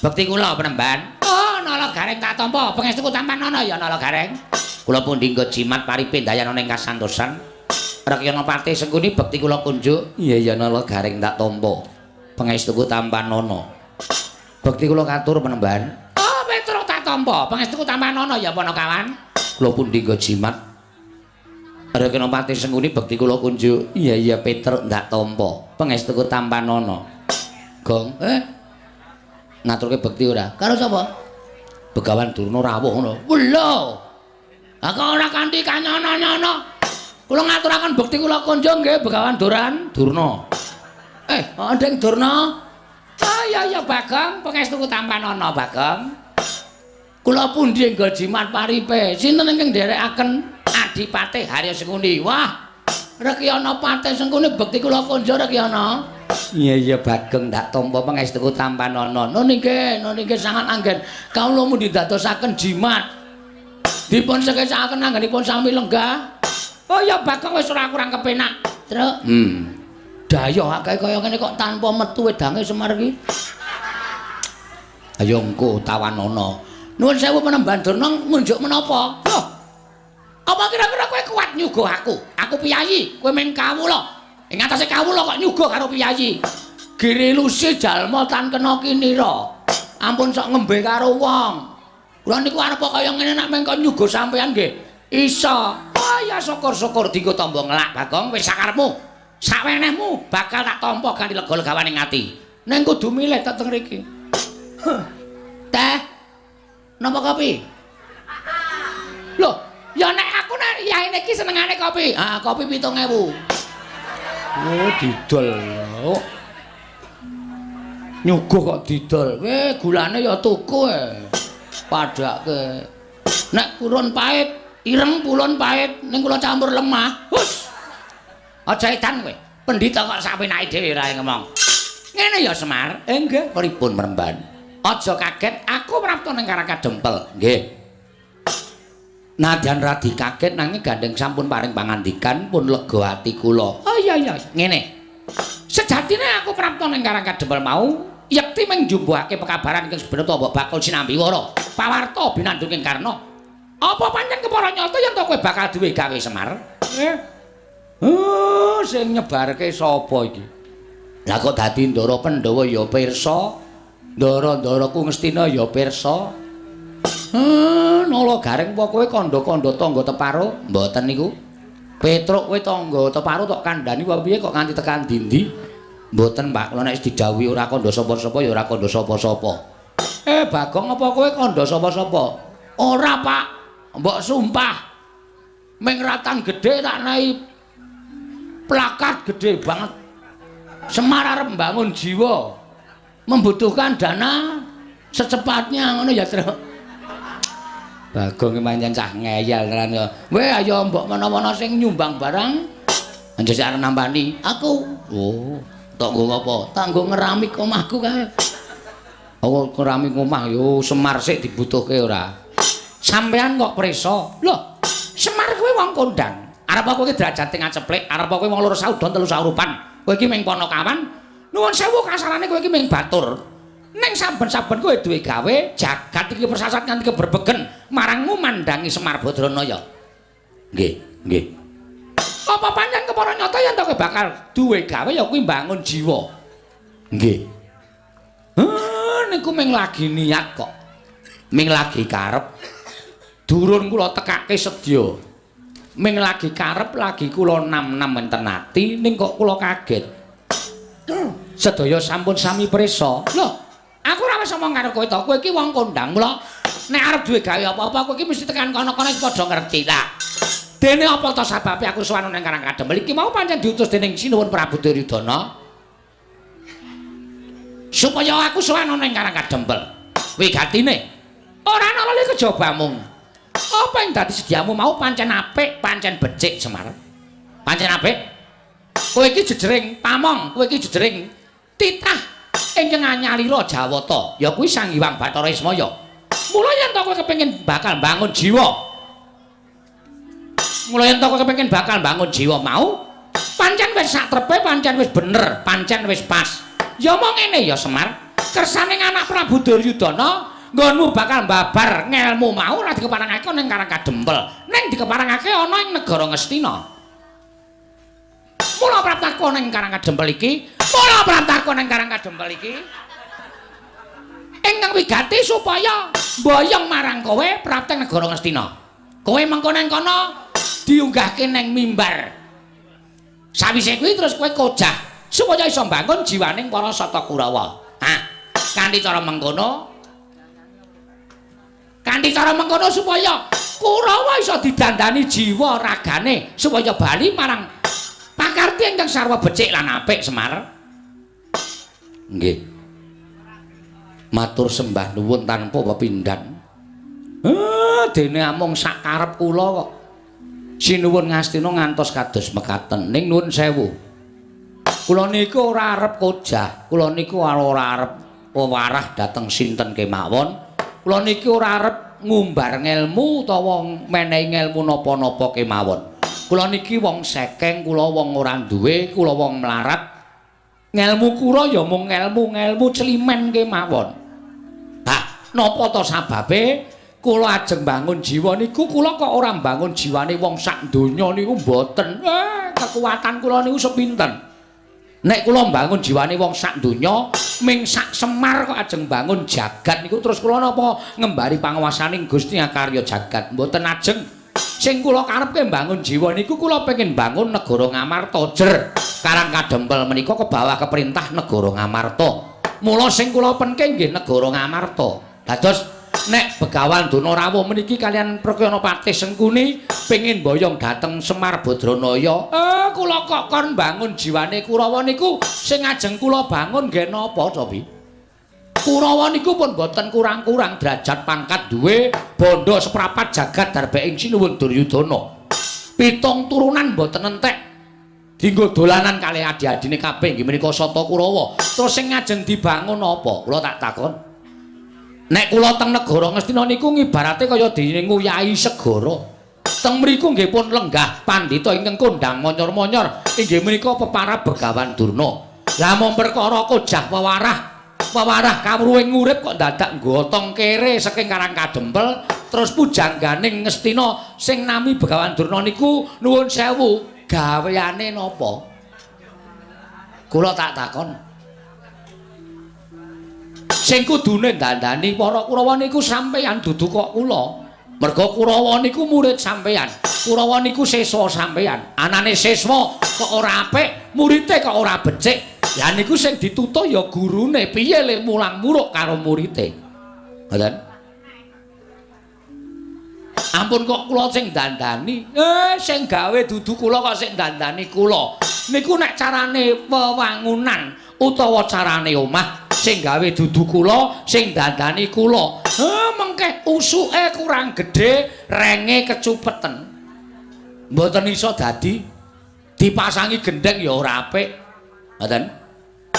Bekti kula Penembahan. Nala Gareng tak tampa, pangestuku Tampanana ya Nala Gareng. Kula pundi nggo jimat paripe dayanana ing kasantosan. Rekyana Patih Sengkuni bekti kula kunjuk. Iya Nala Gareng tak tampa. Pangestuku Tampanana. Bekti kula katur Penembahan. Petruk tak tampa. Pangestuku Tampanana ya Panakawan. Kula pundi nggo jimat. Rekyana Patih Sengkuni bekti kula kunjuk. Iya Petruk tak tampa. Pangestuku Tampanana. Gong, ngaturke bekti ora? Karo sapa? Begawan Durna rawuh ngono. Lho. Lah kok ora kanthi kanyono-nyono. Kula ngaturaken bekti kula kunjuk nggih Begawan Durna. Ndeng Durna. Ya Bagong, pangestuku Tampanana Bagong. Kula pundi nggo jimat paripe. Sinten ingkang nderekaken Adipati Harya Sengkuni? Wah, Rekyana Patih Sengkuni bekti kula kunjuk Rekyana. Iya Bagong ndak tampa pangestuku Tampanana. Niki sangat anggen. Kawula mundi dadosaken jimat. Dipun sekecakaken anggenipun sami lenggah. Ya Bagong wis ora kurang kepenak, Truk. Dayoh akeh kaya ngene kok tanpa metu wedange Semar iki. Ayo engko tawanana. Nuwun sewu Penembahan Durna munjuk menapa? Loh. Apa kira-kira kowe kuat nyuguh aku? Aku piyayi, kowe men kawula. Ing atase kawula kok nyuguh karo piyayi. Girilusi jalma tan kena kinira. Ampun sok ngembe karo wong. Kula niku arep kaya ngene nek mengko nyuguh sampean nggih. Iso. Oh ya syukur-syukur dienggo tamba ngelak Bagong wis sakarepmu. Sawenehmu bakal tak tampa ganti lega-legawane ati. Ning kudu milih tak teng mriki. Teh. Napa kopi? Loh, ya nek aku nek yaene iki senengane kopi. Ah, kopi 7.000. Oh, didol. Nyuguh kok didol. Gulane ya tuku padake. Nek purun pahit, ireng pulun pahit, ning kula campur lemah. Hus. Aja edan kowe. Pendhita kok sapenake dhewe ra ngomong. Ngene ya Semar. Nggih, pripun Meremban? Aja kaget, aku prapta ning Karangka Dempel. Nggih. Nadyan radi kaget nanging gandeng sampun paring pangandikan pun lega ati kula. Oh iya. Ngene. Sejatine aku prapta ning Karangka Dempel mau yekti menjumbuhake pekabaran ing Sebenata mbok bakul sinambiwara. Pawarta binandunging Karna. Apa pancen kepara nyata yen to kowe bakal duwe gawe Semar? Sing nyebarke sapa iki? Lah kok dadi Ndara Pandhawa ya pirsa, Ndara-ndaraku Ngastina ya pirsa. Nala Garing apa kowe kandha-kandha tangga teparo? Mboten niku. Petruk kowe tangga teparo tok kandhani apa piye kok nganti tekan dindi? Mboten, Pak. Kula nek didhawuhi ora kandha sapa-sapa ya ora kandha sapa-sapa. Bagong apa kowe kandha sapa-sapa? Ora, Pak. Mbok sumpah. Ming ratan gedhe tak nahi plakat gedhe banget. Semar arep mbangun jiwa. Membutuhkan dana secepatnya ngono ya, Tru. Bagong iki pancen cah ngeyel tenan ya. Kowe ayo mbok menawa sing nyumbang barang. Anjir arep nampani. Aku. Oh, tok nggo apa? Tak nggo ngeramik omahku kae. Oh, ngeramik omah yo Semar sik dibutuhke ora. Sampean kok prisa? Lho, Semar kuwi wong kondang. Arep kowe derajate ngaceplek, arep kowe wong loro saudon telu saurupan. Kowe iki ming ponokawan. Nuwun sewu kasarane kowe iki ming batur. Ning saben-saben kowe duwe gawe, jagat iki persasat nganti keberbegen marangmu mandangi Semar Badranaya. Nggih. Apa pancen kepara nyata yen kowe bakal duwe gawe ya kuwi mbangun jiwa. Nggih. Niku ming lagi niat kok. Ming lagi karep. Durun kula tekake sedya. Ming lagi karep lagi kula nam-nam enten ati ning kok kula kaget. Sedaya sampun sami prisa. Lho, aku ora wis omong karo kowe to, kowe iki wong kondang. Mula nek arep duwe gawe apa-apa kowe iki mesti tekan kono-kono padha ngerti ta. Dene apa to sababe aku sowan ning Karangka Dempel iki mau pancen diutus dening Sinuwun Prabu Duryudana supaya aku sowan ning Karangka Dempel. Wigatine ora ana lali kejobamu. Apa yang dadi sediamu mau pancen apik, pancen becik Semar. Pancen apik. Kowe iki jejering pamong, kowe iki jejering titah ingkang anyalira Jawata, ya kuwi Sang Hyang Bathara Ismaya. Mula yen to kowe kepengin bakal bangun jiwa. Mula yen to kowe kepengin bakal bangun jiwa mau, pancen wis satrepe, pancen wis bener, pancen wis pas. Ya omong ngene ya Semar, kersaning anak Prabu Duryudana nggonmu bakal mbabar ngelmu mau ora dikeparangake ning Karangka Dempel, ning dikeparangake ana ing negara Ngastina. Mula praptaku ning Karangka Dempel iki, ingkang wigati supaya mboyong marang kowe prapteng negara Ngastina. Kowe mengko nang kono diunggahke ning mimbar. Sawise kuwi terus kowe kojah supaya iso mbangun jiwaning para Sata Kurawa. Kanthi cara mengkono supaya Kurawa iso didandani jiwa ragane supaya bali marang pakarti ingkang sarwa becik lan apik Semar. Nggih. Matur sembah nuwun tanpa pepindhan. Dene amung sak karep kula kok. Sinuwun Ngastina ngantos kados mekaten. Ning nuwun sewu. Kula niku ora arep kojah, kula niku ora arep wewarah dhateng sinten kemawon. Kula niki ora arep ngumbar ngelmu utawa menehi ngelmu napa-napa kemawon. Kula niki wong sekeng, kula wong ora duwe, kula wong melarat. Ngelmu kula ya mung ngelmu celimen kemawon. Napa to sababe? kula ajeng bangun jiwa niku kula kok ora bangun jiwane wong sak donya niku mboten. Kekuatan kula niku sepinten. Nek kula bangun jiwane wong sak donya, ming sak Semar kok ajeng bangun jagat niku terus kula napa ngembari panguwasaning Gusti Akarya jagat. Mboten ajeng. Sing kula karepke bangun jiwa niku kula pengin bangun negara Ngamarta jer. Karang Kadempel menika kebawa keperintah negara Ngamarta. Mula sing kula penke nggih negara Ngamarta. Dados nek Begawan Durna rawuh meniki kalian Prakyanapati Sengkuni pengin boyong dhateng Semar Badranaya. Kula kok kon bangun jiwane Kurawa niku sing ajeng kula bangun nggih napa to Pi? Kurawa niku pun boten kurang-kurang derajat pangkat duwe bondo seprapat jagat darbeking Sinuwun Duryudana. 7 turunan boten entek. Dinggo dolanan kalih adi-adine kabeh nggih menika Sata Kurawa. Terus sing ngajeng dibangun apa? Kula tak takon. Nek kula teng negara Ngastina niku ngibarate kaya dene nguyahi segara. Teng mriku nggih pun lenggah pandhita ingkang kondang monyor-monyor inggih menika peparab Begawan Durna. Lah mung perkara kojah wewarah kawruhing urip kok dadak nggotong kere saking Karang Kadempel terus pujangganing Ngastina sing nami Begawan Durna niku nuwun sewu. Gaweane napa? Kula tak takon. Sing kudune dandani para Kurawa niku sampeyan dudu kok kula. Merga Kurawa niku murid sampeyan. Kurawa niku siswa sampeyan. Anane siswa kok ora apik, murite kok ora becik. Ya niku sing ditutuh ya gurune. Piye le mulang muruk karo murite? Ngoten. Ampun kok kula sing dandani. Sing gawe dudu kula kok sing dandani kula. Niku nek carane wewangunan utawa carane omah sing gawe dudu kula, sing dandani kula. Mengke usuke kurang gedhe, renge kecupeten. Mboten iso dadi dipasangi gendeng ya ora apik. Ngoten.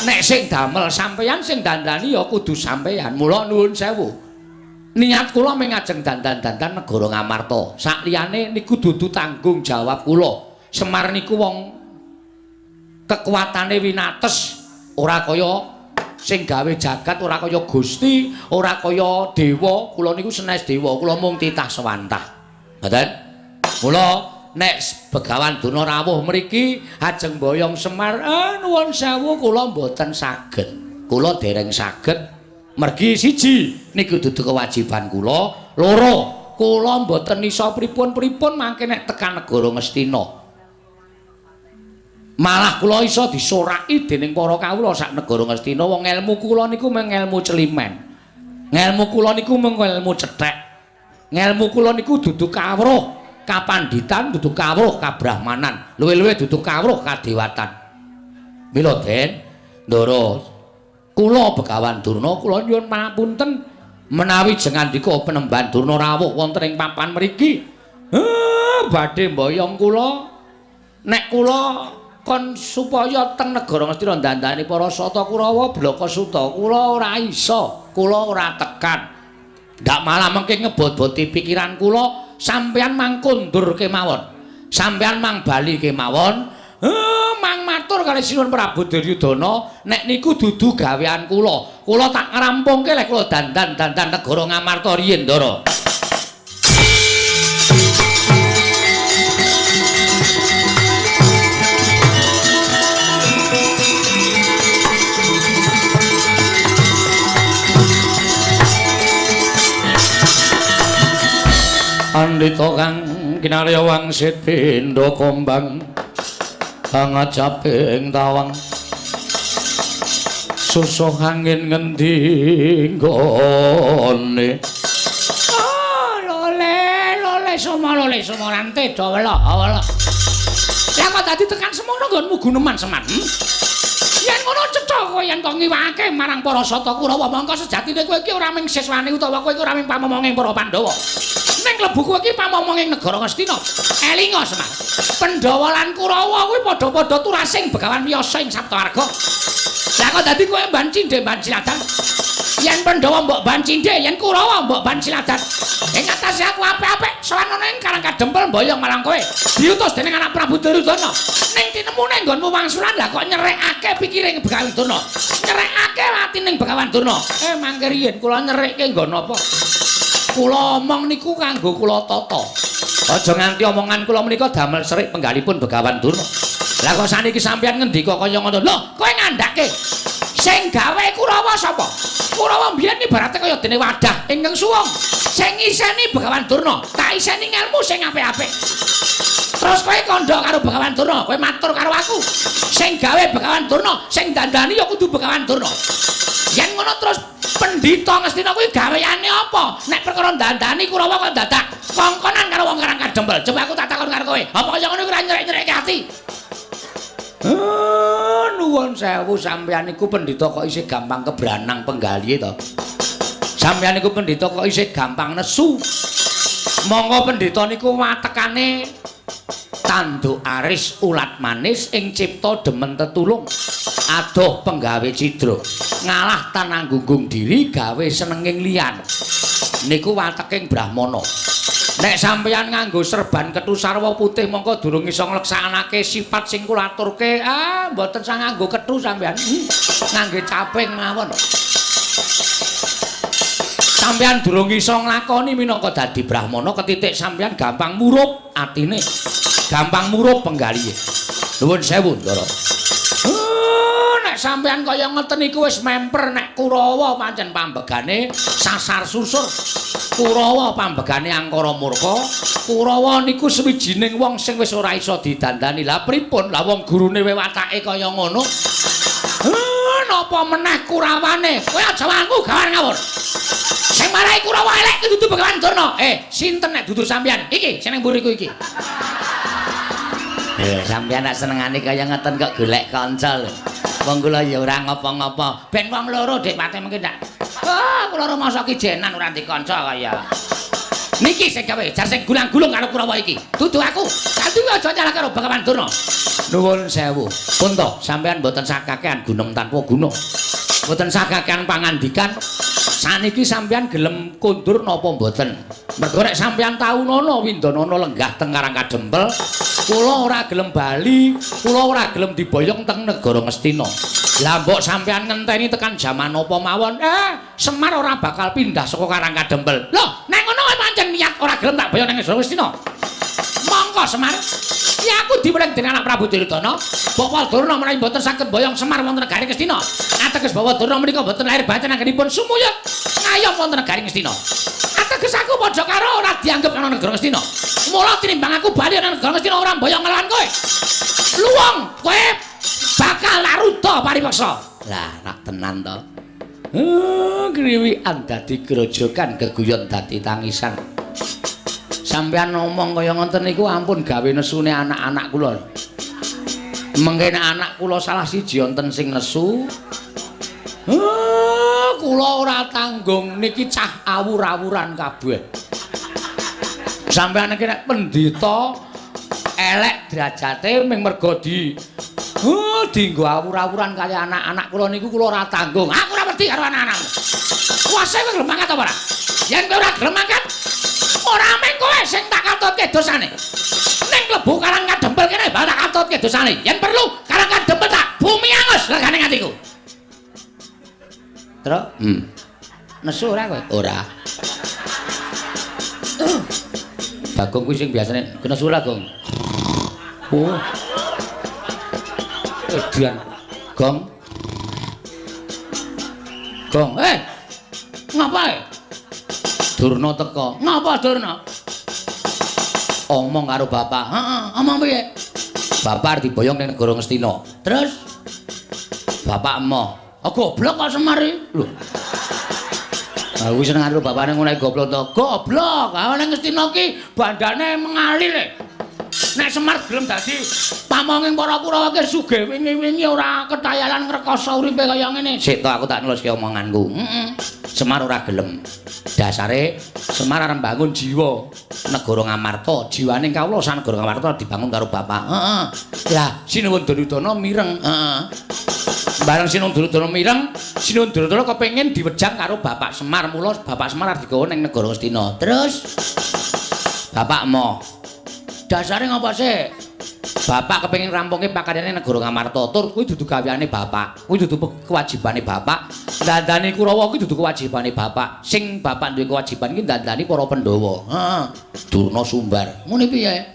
Nek sing damel sampeyan sing dandani ya kudu sampeyan. Mula nuwun sewu. Niat kula mung ajeng dandan-dandan negara Ngamarta. Sakliyane niku dudu tanggung jawab kula. Semar niku wong kekuatane winates, ora kaya sing gawe jagat, ora kaya Gusti, ora kaya dewa. Kula niku senes dewa, kula mung titah sewantah. Ngoten? Mula nek Begawan Durna rawuh mriki ajeng boyong Semar, nuwun sewu kula mboten saged. Kula dereng saged. Mergi siji niku dudu kewajiban kula, loro kula mboten iso pripun-pripun mangke nek tekan negara Ngastina. Malah kula iso disoraki dening para kawula sak negara Ngastina. Wong ilmu kula niku mung ilmu celimen. Ngelmu kula niku mung ilmu cethek. Ngelmu kula niku dudu kawruh kapanditan, dudu kawruh kabrahmanan, luwih-luwih dudu kawruh kadewatan. Mila Den, ndara kula Begawan Durna kula nyuwun pangapunten menawi jengandika Penemban Durna rawuh wonten ing papan mriki. Badhe mboyong kula nek kula kon supaya teng negara Ngastina dandani para Sata Kurawa Blaka Suta kula ora iso, kula ora tekan. Ndak malah mengke ngebot-boti pikiran kula sampeyan mangkundur kemawon. Sampeyan mang bali kemawon. Mang matur kali Sinuwun Prabu Duryudana nek niku dudu gawean kula. Kula tak ngrampungke lek kula dandan-dandan negara Ngamarta riyin, Ndara. Andita kang kinarya wangsit pindha kombang kang ajaping tawang susuh angin ngendi nggone lole somorante dawela lah kok dadi tekan semono nggonmu guneman Semar. Yen ngono cetha kowe yen kok ngiwake marang para Sata Kurawa mangka sejatine kowe iki ora ming siswane utawa kowe iki ora ming pamomonging para Pandhawa. Ning klebu kowe iki pamomonging negara Ngastina. Elinga Semar. Pandhawa lan Kurawa kuwi padha-padha turasing Begawan Wiyasa ing Saptawarga. Lah kok dadi kowe mban cindhe mban ciladan. Yen Pandhawa mbok ban cindhe, yen Kurawa mbok ban ciladan. Ing atase aku apik-apik sowan ana ing Karang Kadempel mboyong marang kowe. Diutus dening anak Prabu Duryudana. Ning tinemune nggonmu wangsulan lah kok nyerekake pikiring Begawan Durna. Nyerekake atining Begawan Durna. Mangke riyen kula nyereke nggon apa? Kula omong niku kanggo kula tata. Aja nganti omongan kula menika damel serik penggalipun Begawan Durna. Lah kok saniki sampeyan ngendika kaya ngono. Lho, kowe ngandhake sing gawe Kurawa sapa? Kurawa mbiyen ibarate kaya dene wadah ingkang suwung. Sing iseni Begawan Durna, tak iseni ngelmu sing apik-apik. Terus kowe kandha karo Begawan Durna, kowe matur karo aku. Sing gawe Begawan Durna, sing dandani ya kudu Begawan Durna. Yen ngono terus Pendhita Ngastina kuwi gaweane apa? Nek perkara dandani Kurawa kok dadak kongkonan karo wong Karang Kadempel. Coba aku tak takon karo kowe. Apa kaya ngono kuwi ora nyerek-nyerekke ati? Nuwun sewu sampeyan iku pendhita kok isih gampang kebranang penggalihe to. Sampeyan iku pendhita kok isih gampang nesu. Monggo pendhita niku watekane tanduk aris ulat manis ing cipta demen tetulung. Adoh penggawe cidra. Ngalah tananggunggung diri gawe senenging liyan. Niku wateking Brahmana. Nek sampeyan nganggo serban kethu sarwa putih mongko durung iso ngleksanake sifat sing kula aturke. Mboten sang nganggo kethu sampeyan. Ngangge caping mawon. Sampeyan durung iso nglakoni minangka dadi Brahmana ketitik sampeyan gampang murup atine. Gampang murup penggalihe. Nuwun sewu, Ndara. Nek sampeyan kaya ngoten iku wis memper nek Kurawa pancen pambegane sasar susur. Kurawa pambegane angkara murka. Kurawa niku sawijining wong sing wis ora iso didandani. Lah pripun? Lah wong gurune watake kaya ngono. Napa meneh Kurawane? Kowe aja wangu gawan ngawur. Sing marai Kurawa elek iki dudu Begawan Durna. Sinten nek dudu sampeyan? Iki sing nang mburiku iki. Sampeyan nek senengane kaya ngeten kok golek kanca lho. Wong kula ya ora ngapa-ngapa. Ben wong loro Dik Pate mengki ndak. Kula ora masa kijenan ora dikanca kaya. Niki sing gawe jar sing gulang-gulung karo Kurawa iki. Dudu aku. Dadi aja nyalah karo Begawan Durna. Nuwun sewu. Pun to, sampeyan mboten sakakean gunem tanpa guna. Mboten sakakean pangandikan. Saniki sampeyan gelem kundur napa mboten? Mergo nek sampeyan tau nono Windanana lenggah teng Karang Kadempel, kula ora gelem bali, kula ora gelem diboyong teng negara Ngastina. Lah mbok sampeyan ngenteni tekan jaman apa mawon, Semar ora bakal pindah saka Karang Kadempel. Lho, nek ngono pancen niat ora gelem tak boyong nang negara Ngastina. Monggo Semar. Ya aku diweling dening anak Prabu Duryudana, Bapak Durna menawi mboten saged boyong Semar wonten negari Ngastina. Ateges Bapak Durna menika mboten lahir batin anggenipun sumuyut ngayom wonten negari Ngastina. Ateges aku padha karo ora dianggep ana negara Ngastina. Mula tinimbang aku bali ana negara Ngastina ora boyong ngelawan kowe. Luwung kowe bakal laruda paripeksa. Lah rak tenan to. Griwikan dadi grojogan geguyon dadi tangisan. Sampeyan ngomong kaya ngoten niku ampun gawe nesune anak-anak kula. Mengke anak kula salah siji wonten sing nesu. Kula ora tanggung niki cah awur-awuran kabeh. Sampeyan iki nek pendhita elek derajate mung mergo dienggo awur-awuran kali anak-anak kula niku kula ora tanggung. Aku ora wedi karo anak-anak. Kuwase kowe gelem mangkat apa ora? Yen kowe ora gelem mangkat ora mung kowe sing tak katutke dosane. Ning klebu Karang Kadempel kene bakal tak katutke dosane. Yen perlu Karang Kadempel tak bumi angus regane atiku. Terus? Nesu ora kowe? Ora. Bagong kuwi sing biasane kena nesu ora, Gong? Oh. Edian. Gong. Gong, ngapae? Durna teka. Ngapa Durna? Omong karo bapak. Heeh, omong piye? Bapak diboyong ning negara Ngastina. Terus bapak emoh. Goblok kok Semar iki. Lho. Aku seneng karo bapane ngono goblok to. Goblok. Nang Ngastina ki bandane mengalir. Nek Semar gelem dadi pamonging para Kurawa ki sugih wingi-wingi ora ketayalan ngrekoso uripe kaya ngene. Sik to aku tak neluske omonganku. Semar ora gelem. Dasare Semar arep bangun jiwa negara Ngamarta. Jiwane kawula sak negara Ngamarta dibangun karo bapak. Heeh. Lah Sinuwun Duryudana mireng. Heeh. Bareng Sinuwun Duryudana mireng, Sinuwun Duryudana kepengin diwejang karo bapak Semar. Mula bapak Semar arep digawa ning negara Ngastina. Terus bapak emoh. Dasare ngapa sih? Bapak kepengin rampungke pakaryane negara Ngamarta. Tur kuwi dudu gaweane bapak. Kuwi dudu kewajibane bapak. Dandani Kurawa kuwi dudu kewajibane bapak. Sing bapak duwe kewajiban iki dandani para Pandhawa. Heeh. Durna Sumbar. Ngene piye?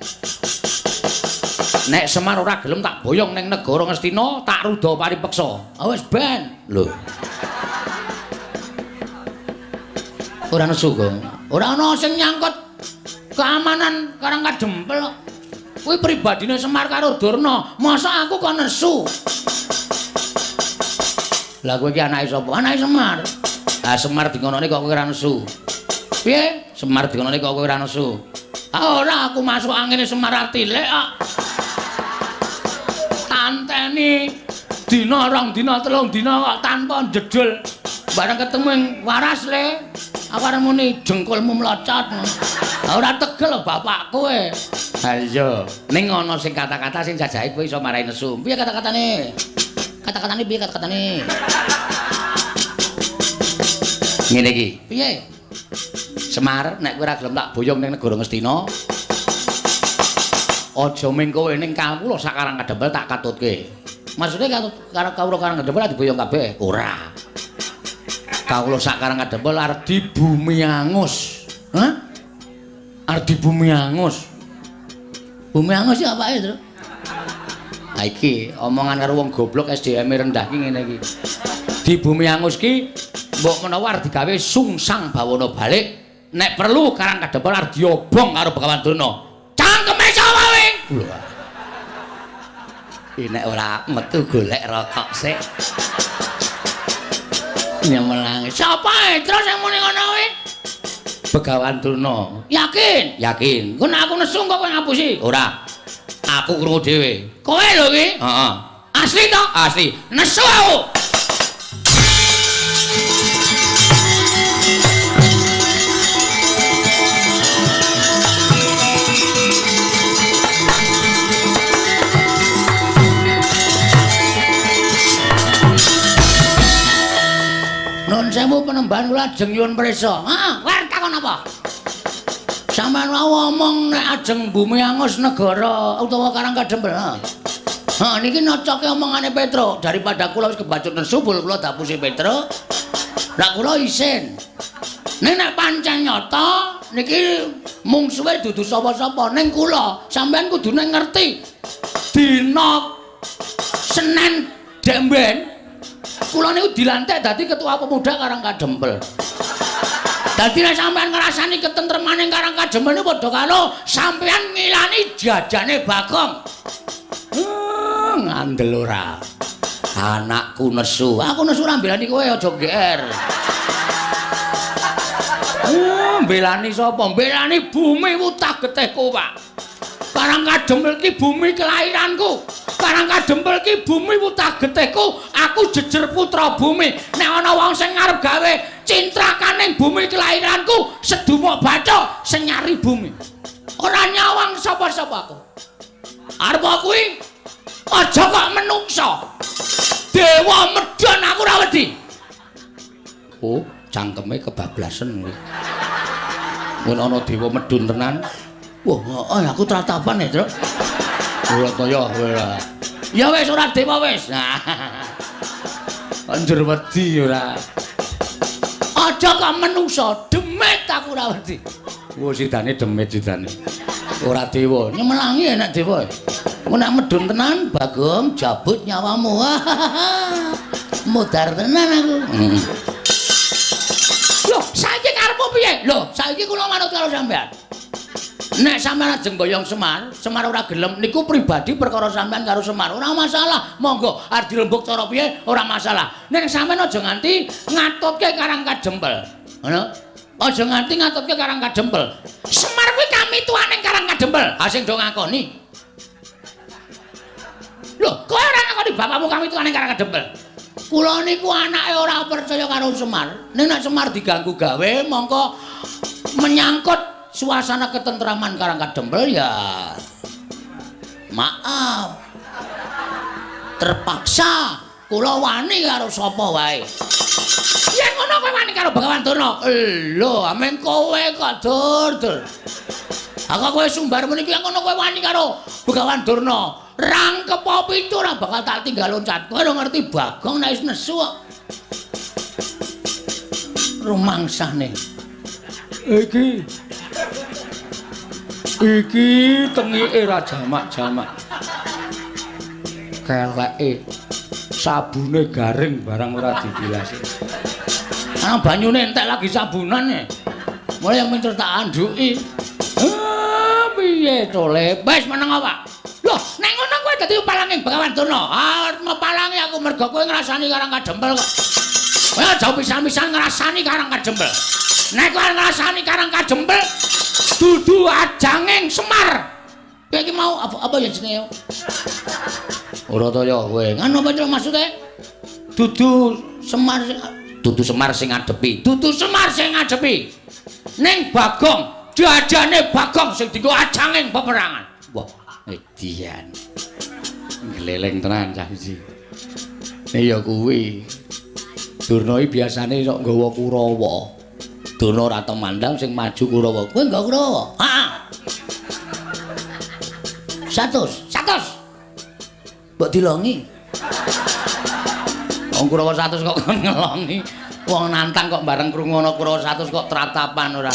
Nek Semar ora gelem tak boyong ning negara Ngastina, tak rudha paripeksa. Ah wis ben. Lho. Ora nesu kok. Ora ana sing nyangkut keamanan Karangkadempel. Kuwi pribadine Semar karo Durna. Masa aku kok nesu? Lah kowe iki anake sapa? Anake Semar. Ah Semar dingonone kok kowe ora nesu. Piye? Semar dingonone kok kowe ora nesu. Ah ora aku masuk angine Semar Artilek kok. Tanteni dina rong dina telung dina kok tanpa jedul. Bareng ketemu yang waras le. Aku arep muni jengkulmu mlocot. Ora tegel bapak kowe. Ha iya, ning ana sing kata-kata sing jajahe kowe iso marahi nesu. Piye kata-katane? Kata-katane piye kata-katane? Ngene iki. Piye? Semar, nek kowe ora gelem tak boyong ning negara Ngastina, aja ming kowe ning kawula sak Karangkadempel tak katutke. Maksude karo kawula Karangkadempel diboyong kabeh? Ora. Kawula sak Karangkadempel arep di bumi angus. Hah? Arep di bumi angus. Bumi angus iki apake, Tru? Ha iki omongan karo wong goblok SDM-e rendah ki ngene iki. Di bumi angus ki mbok menawa arep digawe sungsang bawana balik, nek perlu Karangkadempel arep diobong karo Begawan Durna. Cangkeme sapa kowe? Iki nek ora metu golek rokok sik. Nyemelangi. Sapa terus sing muni ngono kuwi? Begawan Durna. Yakin? Yakin. Kok nek aku nesu kok kowe ngapusi? Ora. Aku krungu dhewe. Kowe lho iki? Heeh. Asli to? Asli. Nesu aku. Nun sewu penembahan kula ajeng nyuwun prisa. Heeh, kowe takon apa? Sampeyan wae omong nek ajeng bumi angus negara utawa Karangkadempel. Ha niki nocoke omongane Petro daripada kula wis kebacut nesu kula dapusi Petro. Lah kula isin. Nek pancen nyata niki mungsuhe dudu sapa-sapa ning kula. Sampeyan kudune ngerti. Dina Senin Demben kula niku dilantik dadi ketua pemuda Karangkadempel. Dadi nek sampean ngrasani ketentremaning Karangkadempel niku padha karo sampean ngilani jajane Bagong. Ngandel ora. Anakku nesu. Aku nesu ora mbelani kowe aja GR. Mbelani sapa? Mbelani bumi wutah getih kowak. Karangkadempel ki bumi kelahiranku. Karangkadempel ki bumi wutah getihku. Aku jejer putra bumi. Nek ana wong sing ngarep gawe cintrakaning bumi kelahiranku, sedumuk bacok sing nyari bumi. Ora nyawang sapa-sapa aku. Arep kuwi aja kok menungso. Dewa medhon aku ora wedi. Oh, cangkeme kebablasen kuwi. Mun ana dewa medhun tenan. Wah, aku tratapan ya, Tru. Ora kaya ora. Ya wis ora dewa wis. Anjur wedi ora. Aja kok menungso, demit aku ora wedi. Wo sidane demit sidane. Ora dewa, nyemelangi enak dewa. Mun nek medhun tenan, Bagong jabut nyawamu. Mudar tenan aku. Loh, saiki karepmu piye? Loh, saiki kula manut karo sampean. Nek sampean ajeng boyong Semar, Semar ora gelem niku pribadi perkara sampean karo Semar. Ora masalah. Monggo arep dirembuk cara piye ora masalah. Nek sampean aja nganti ngatutke Karangkadempel. Ngono. Aja nganti ngatutke Karangkadempel. Semar kuwi kami tuaning Karangkadempel. Ha sing do ngakoni. Loh, kowe ora ngakoni bapakmu kami tuaning Karangkadempel. Kula niku anake ora percaya karo Semar. Nek Semar diganggu gawe mongko menyangkut suasana ketentraman Karangkadempel ya maaf terpaksa kula wani karo sapa wae. Yen ngono kowe wani karo Begawan Durna. Lho, ameng kowe kok Dur. Aku kowe sumbar meniki yen ngono kowe wani karo Begawan Durna. rangkep apa itu ora bakal tak tinggal loncat. Kowe ora ngerti Bagong nek wis nesu kok. Rumangsane. Iki tengike ra jamak-jamak. Keleke sabune garing barang ora dibilasi. Ana banyune entek lagi sabunan e. Mulai yang minter tak anduki. Piye to Le? Wis meneng apa? Loh, nek ngono kowe dadi palanging Begawan Durna. Arep mepalangi aku mergo kowe ngrasani Karang Kadempel kok. Kowe aja pisan-pisan ngrasani Karang Kadempel. Nek kowe ngrasani Karang Kadempel dudu ajanging Semar. Kowe iki mau apa ya jenenge? Ora to ya kowe. Ngono apa to maksude? Dudu Semar sing ngadepi. Dudu Semar sing ngadepi. Ning Bagong, jajane Bagong sing dienggo ajanging peperangan. Wah, edian. Gleleng tenan cah iki. Ya kuwi. Durna iki biasane sok nggawa Kurawa. Durna ora temandang sing maju Kurawa. Kowe nggawa Kurawa? Heeh. 100. Mbok dilongi. Wong Kurawa 100 kok kon ngelongi. Wong nantang kok bareng krungu ana Kurawa 100 kok tratapan ora.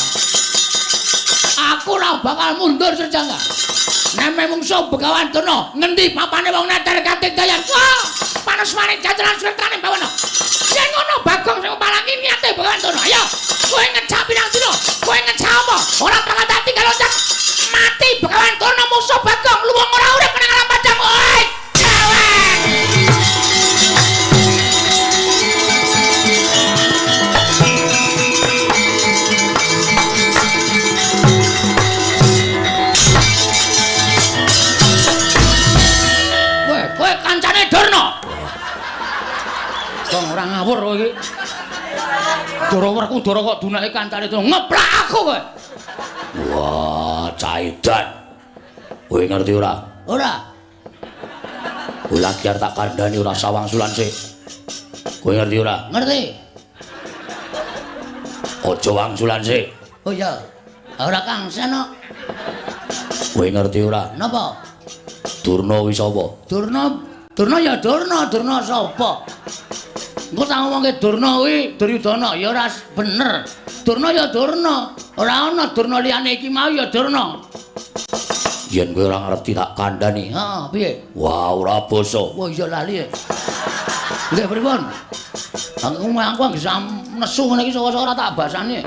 Aku ora bakal mundur sejangka. Nek mungsuh Begawan Durna, ngendi papane wong neter kating dayan. Wah, panesmane jajaran srentane bawana. Yen ngono Bagong sing palangi niate Begawan Durna. Ayo, kowe ngecap pirang dina? Kowe ngecap apa? Ora bakal tak tinggal loncat. Mati Begawan Durna musuh Bagong, luwung ora urip nang alam padang. Oi, cewek. Kowe kancane Durna. Wong ora ngawur kowe iki. Dara kok dunake kancane Durna ngeplak aku kowe. Wah, caidan. Kowe ngerti ora? Ora. Ula biar tak kandhani ora sawangsulan sik. Kowe ngerti ora? Ngerti. Aja wangsulan sik. Oh iya. Ora Kang Seno. Kowe ngerti ora? Napa? Durna kuwi sapa? Durna ya Durna sapa? Engko tak ngomongke Durna kuwi Duryudana ya ora bener. Durna ya Durna, ora ana Durna liyane iki mau ya Durna. Yen kowe ora ngerti tak kandhani. Heeh, piye? Wah, ora basa. Wah, iya lali. Nggih, pripun? Aku bisa nesu ngene iki saka-saka ora tak basani.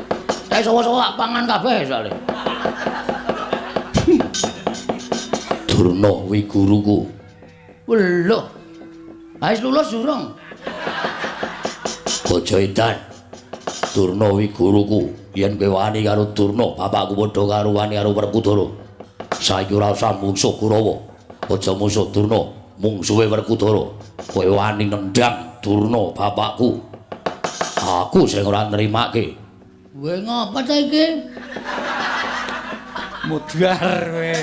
Kae saka-saka pangan kabeh soalé. Durna kuwi guruku. Lho. Wis lulus durung? Aja edan. Durna kuwi guruku. Yen kowe wani karo Durna, bapakku padha karo wani karo Werkudara. Saiki ora usah mungsuh Kurawa. Aja musuh Durna, mungsuhe Werkudara. Kowe wani nendang Durna bapakku. Aku sing ora nrimake. Kowe ngapa ta iki? Mudhar kowe.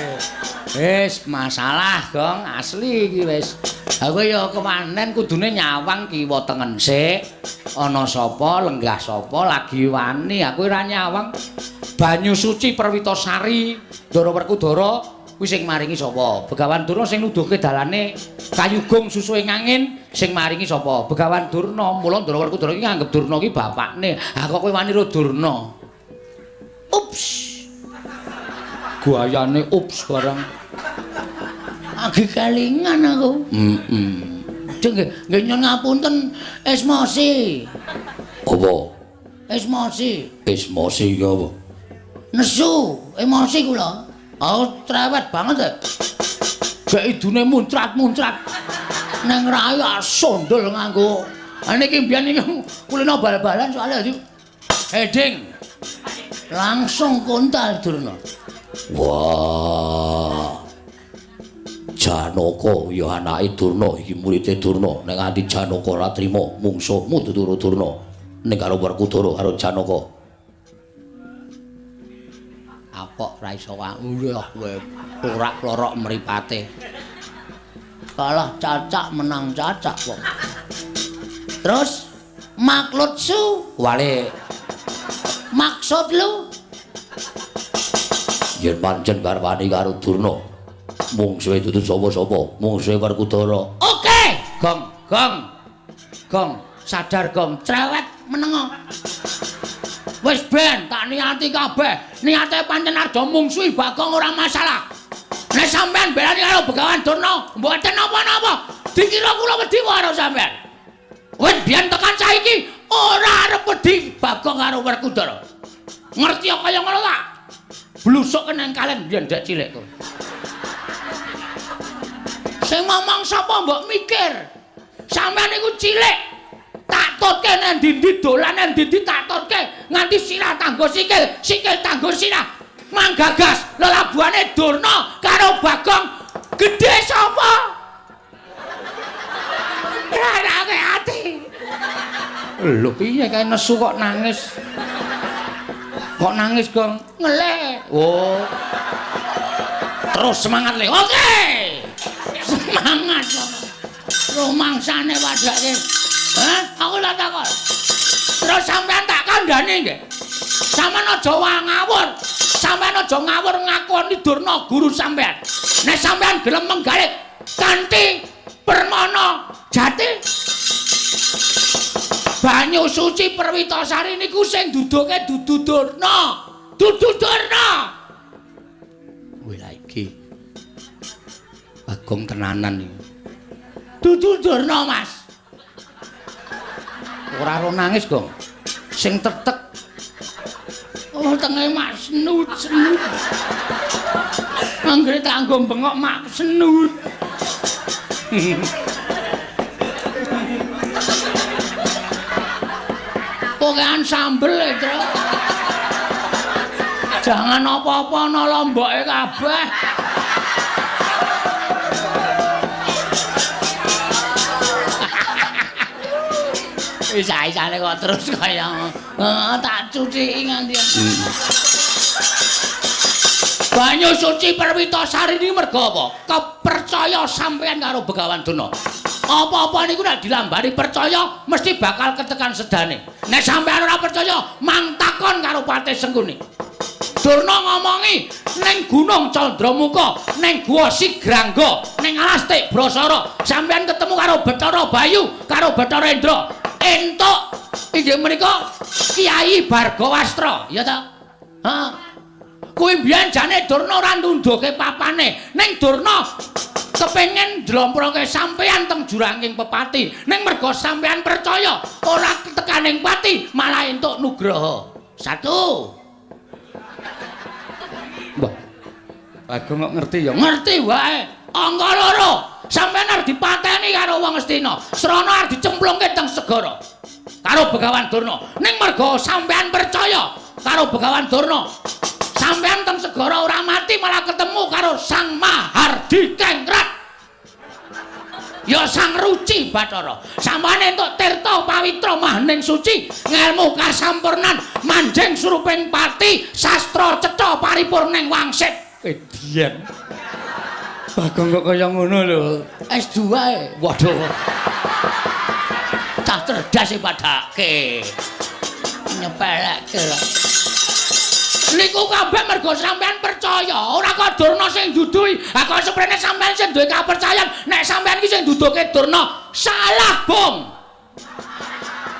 Wis masalah, Gong, asli iki wis. Aku ya kemanen kudune nyawang kiwa tengen sik. Ana sapa, lenggah sapa lagi wani, aku ora nyawang. Banyu suci Perwitasari, Ndara Werkudara kuwi sing maringi sapa? Begawan Durna sing nuduhke dalane kayugung susu ing angin sing maringi sapa? Begawan Durna. Mula Ndara Werkudara iki nganggep Durna iki bapakne. Ha kok kowe wani ro Durna? Ups. Guayane ups barang. Agi kelingan aku. Nggih nyuwun ngapunten esmosi. Apa? Esmosi. Esmosi iki apa? Nesu, emosi kula. Aku trewet banget ya. Gek idune muncrat-muncrat. Neng rayu sondol nganggo. Niki mbiyen iki kulino bal-balan soalnya dadi heading. Langsung kontal Durna. Wah. Janaka ya anake Durna iki muridé Durna. Nek nganti Janaka ora trima mungsuhmu tuturu Durna. Ning karo Werkudara karo Janaka. Apok ra iso wae kowe plorak-plorok mripate. Kalah cacak menang cacak wong. Terus maklutsu wale maksud lu yen pancen garwani karo Durna Mungsuhe dudu sapa-sapa, mungsuhe Werkudara. Oke, Gong. Sadar Gong, cerewet menengo. Wis ben tak niati kabeh. Niate pancen arep mungsuhi Bagong ora masalah. Nek sampean belani karo Begawan Durna, mboten napa-napa. Dikira kula wedi karo sampean. Wis biyen tekan saiki ora arep wedi Bagong karo Werkudara. Ngerti kaya ngono ta? Blusuk keneng kalian biyen dek cilik kok. Sing ngomong sapa mbok mikir. Sampeyan iku cilik. Tak tutke nang ndi-ndi dolan nang ndi-ndi tak tutke nganti sirah tanggo sikil tanggo sirah. Manggagas lelabuhane Durna karo Bagong gedhe sapa? Rarake ati. Lho piye kae nesu kok nangis? Kok nangis, Gong? Ngeleh. Oh. Terus semangat le. Oke. Semangat. Rumangsane wadake. Hah? Aku lak takon. Terus sampean tak kandhani nggih. Sampeyan aja ngawur. Sampeyan aja ngawur ngakoni Durna guru sampeyan. Nek sampeyan gelem menggalit kanthi permana jati banyu suci Perwitasari niku sing duduke dudu Durna. Dudu Durna. Kuwi lha iki. Bagong tenanan iki. Dudu Durna, Mas. Ora ro nangis, Gong. Sing tetek. Oh, tenge mak senut. Anggere tak nggo bengok mak senut. Pokokan sambel e, Tru. Jangan apa-apa ana lomboke kabeh. Isa-isane kok terus kaya tak cuci nganti. Banyu suci Perwitasari ini mergo apa? Kepercaya sampeyan karo Begawan Durna. Apa-apa niku nek dilambari percaya mesti bakal ketekan sedane. Nek sampeyan ora percaya, mang takon karo Patih Sengkuni. Durna ngomongi ning Gunung Candramuka, ning Guwa Sigrangga, ning Alas Tik Brasara, sampeyan ketemu karo Bathara Bayu, karo Bathara Indra. Entuk inggih menika Kyai Bargawastra, ya ta? Ha. Kuwi mbiyen jane Durna ora nunduke papane, ning Durna kepengin njlomproke sampeyan teng juranging pepati, ning mergo sampeyan percaya ora tekaning pati, malah entuk nugraha. 1. Mbah. Bagong kok ngerti ya? Ngerti wae. Angka 2. Sampeyan arep dipateni karo wong Astina. Srana arep dicemplungke teng segara. Karo Begawan Durna. Ning mergo sampeyan percaya karo Begawan Durna. Sampeyan teng segara ora mati malah ketemu karo Sang Mahardi Kengrat. Ya Sang Ruci Bathara. Sampeyan entuk tirta pawitra mahaning suci, ngelmu kasampurnan, manjing suruping pati, sastra cetha paripurning wangsit. Edian. Bagong kok kaya ngono lho. S2 e. Waduh. Cah cerdas e padake. Nyepelekke. Niku kabeh mergo sampean percaya, ora kok Durna sing duduhi. Ha kok seprene sampean sing duwe kapercayan, nek sampean iki sing duduke Durna, salah, Bung.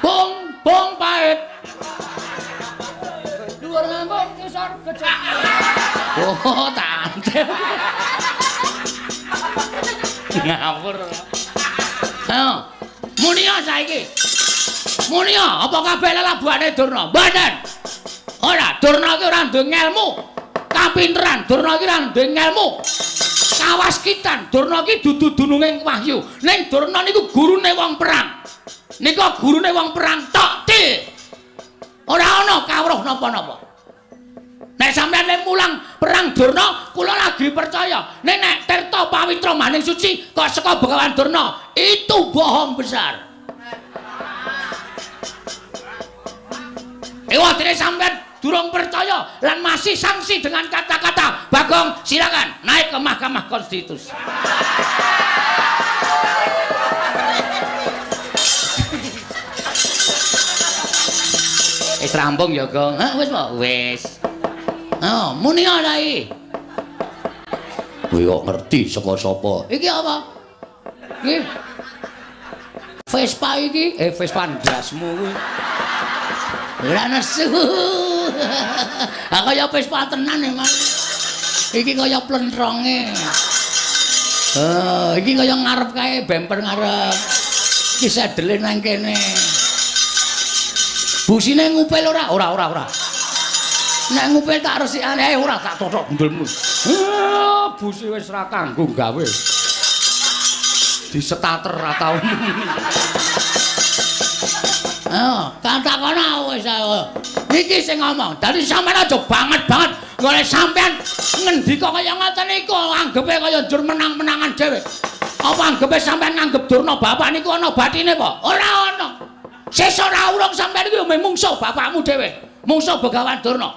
Bung pahit. Dhuwur ngambung ngisor gede. Oh, tante. Ngawur. Ayo, munia saiki. Munia, apa kabeh lelabuhane Durna? Mboten. Ora, Durna iki ora duwe ngelmu. Kapinteran, Durna iki ora duwe ngelmu. Kawaskitan, Durna iki dudu dununging wahyu. Ning Durna niku gurune wong perang. Nika gurune wong perang tok, Til. Ora ana kawruh napa-napa. Nek sampeyan le mulang perang Durna, kula lagi percaya. Nek tirta pawitra maning suci kok saka Begawan Durna, itu bohong besar. Ewadene sampeyan durung percaya lan masih sangsi dengan kata-kata. Bagong, silakan naik ke Mahkamah Konstitusi. Wis rampung ya, Gong. Hah, wis po? Wis. Oh, muni ana iki. Kowe kok ngerti saka sapa? Iki apa? Iki Vespa iki, Vespa ndasmu kuwi. Ora nesu. Ah kaya Vespa tenan emang. Iki kaya plentronge. Iki kaya ngarep kae bemper ngarep. Iki sedele nang kene. Busine ngupil ora? Ora. Nek ngupil tak resikane ora tak totok gundulmu. Busi wis ra kanggo gawe. Disetater ra tau. Katakono wis niki sing ngomong. Dadi sampean aja banget golek sampean ngendika kaya ngoten niku anggepe kaya njur menang-menangan dhewe. Apa anggepe sampean nganggep Durna bapak niku ana bathine apa? Ora ana. Sesuk ora urung sampean iki mungsuh bapakmu dhewe. Mungsuh Begawan Durna.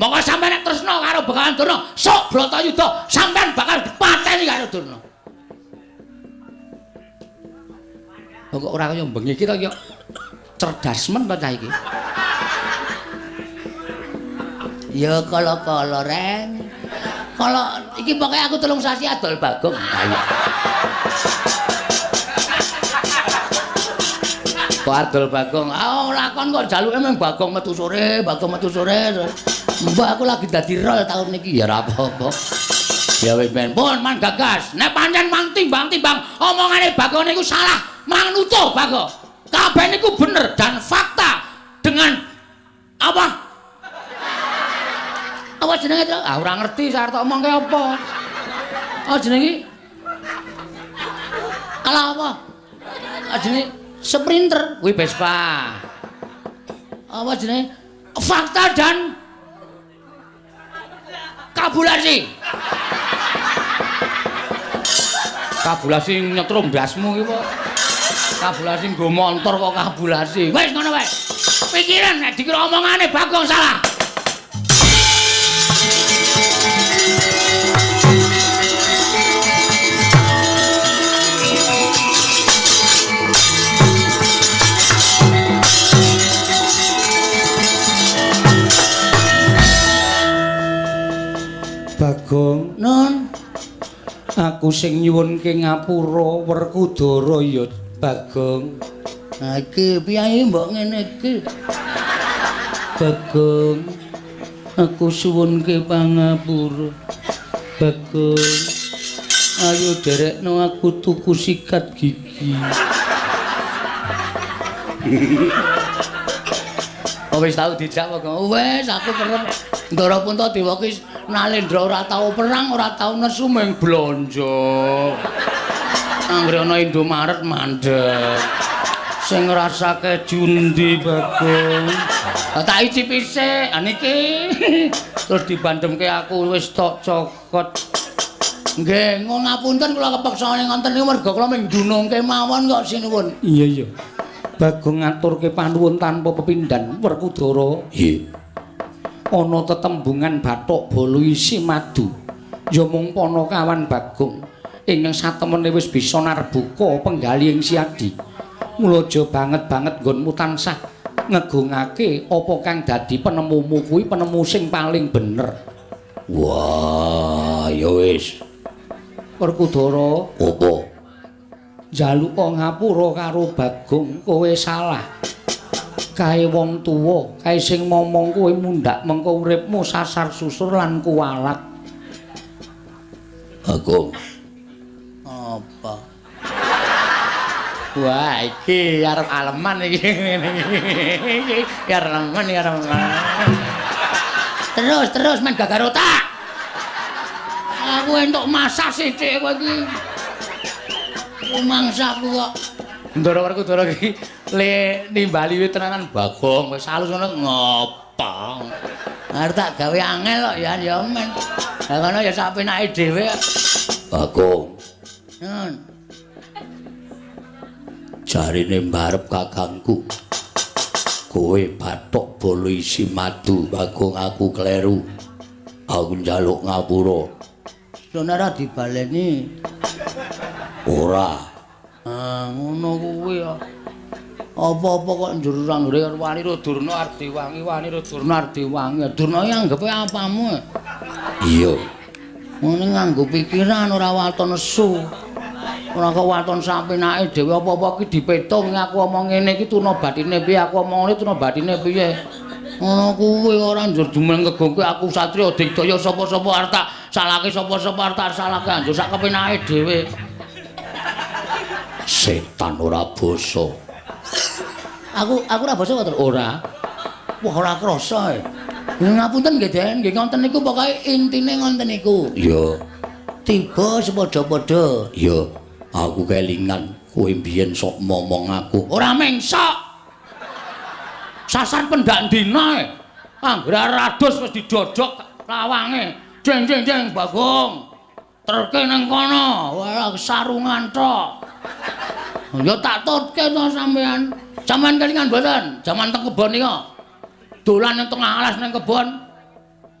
Moko sampean nek tresna karo Begawan Durna, sok Bratayuda sampean bakal dipateni karo Durna. Kok ora kaya bengi iki to ya. Cerdas men to cah iki. Ya kala-kala reng. Kala iki pokoke aku telung sasi adol Bagong. Ayo. Kok adol Bagong? Lakon kok jaluke mung Bagong metu sore. Mbak aku lagi dadi rol tahun niki ya ora apa-apa. Ya wis men, pun man gagas. Nek pancen mang timbang-timbang omongane Bagong niku salah, manut Bagong. Kabeh niku bener dan fakta dengan apa? Apa jenenge to? Ora ngerti sarep tak omongke apa. Oh jenenge Alah apa? Jenenge Sprinter, kuwi Vespa. Apa jenenge? Fakta dan kabulasi. Kabulasi nyetrum ndasmu iki, Pak. Kabulasi nggo montor kok kabulasi. Wis ngono wae. Pikiran nek dikira omongane Bagong salah. Bagong, Nun, aku sing nyuwunke ngapura Werkudara ya Bagong. Ha iki piye mbok ngene iki? Bagong, aku suwunke pangapura. Bagong, ayo derekno aku tuku sikat gigi. Oh wis tau dijak kok. Wis aku kerep Ndara Puntadewa ki Nalendra ora tau perang, ora tau nesu mung blonjo. Anggere ana Indomaret mandeg. Sing ngrasake jundi Bagong. Tak icipi sik, niki. Terus dibandemke aku wis tok cokot. Nggih, ngapunten kula kepeksa ngonten niku merga kula mung ndunungke mawon kok sinuwun. Iya. Bagong ngaturke panuwun tanpa pepindhan Werkudara. Nggih. Ana tetembungan bathuk bolo isi madu. Ya mung Panakawan Bagong ingkang satemene wis bisa narbuka penggali ing siadi. Mula aja banget-banget nggonmu tansah ngegungake apa kang dadi penemumu kuwi penemu sing paling bener. Wah, ya wis. Werkudara, Apa? njaluka ngapura karo Bagong kowe salah. Kae wong tuwa, kae sing momong kowe mundhak mengko uripmu sasar susur lan kuwalat. Bagong. Apa? Wah, iki arep aleman iki ngene iki. Ya aleman. Terus men gagar otak. Aku entuk masak sithik kowe iki. Mangsaku kok. Ndara Werkudara iki le nimbali wit tenanan Bagong wis halus ngono ngopo. Arep tak gawe angel kok ya men. Lah ngono ya sak penake dhewe. Bagong. Nun. Jarine mbarep kakangku. Kowe bathuk bolo isi madu, Bagong aku kleru. Aku njaluk ngapura. Sono ora dibaleni. Ora. Ngono kuwi ya. Apa-apa kok njur ranggre wani ro Durna arep diwangi, wani ro Durna arep diwangi. Durna iki anggepe apamu? Iya. Ngene nganggo pikiran ora waton nesu. Ora kok waton sapenake dhewe apa-apa ki dipetung aku omong ngene iki tuna bathine piye aku omong ngene tuna bathine piye. Ngono kuwi ora njur dumeng kegongke aku Satria Digdaya sapa-sapa arep tak salahke sapa-sapa arep tak salahke anjur sak kepenake dhewe. Setan ora basa. Aku ora basa kok ora. Wah ora krasa. Ngapunten nggih Den, nggih ngoten niku pokoke intine ngoten niku. Iya. Tiba sepadha-padha. Iya. Aku kelingan kowe mbiyen sok momong aku. Ora mengsok. Sasan pendak dina. Anggere rados wis didodhok lawange. Jeng jeng jeng Bagong. Terke nang kono. Wah sarungan tok. Ya tak tutke to sampean. Sampean kelingan mboten? Jaman teng kebon nika. Dolan nang tengah alas nang kebon.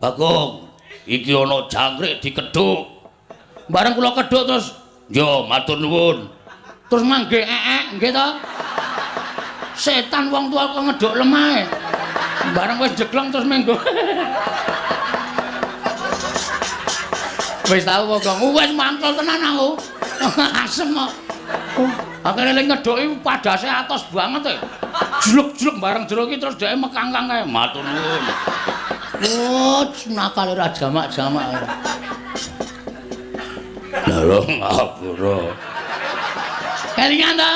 Bagong, iki ana jangkrik dikedhuk. Bareng kula kedhuk terus, "Yo, matur nuwun." Terus mangke nggih to? Setan wong tuwa kok ngedhuk lemah. Bareng wis jeglong terus menggo. Wis tau Bagong, wis mangkel tenan aku. Asem kok. Akhire ning ngedhuki padhase atos banget e. Jluk-jluk bareng jero iki terus dhek mekangkang kae. Matur nuwun. Oh, nakal ora jamak-jamak. Lha ngapura. Kelingan to?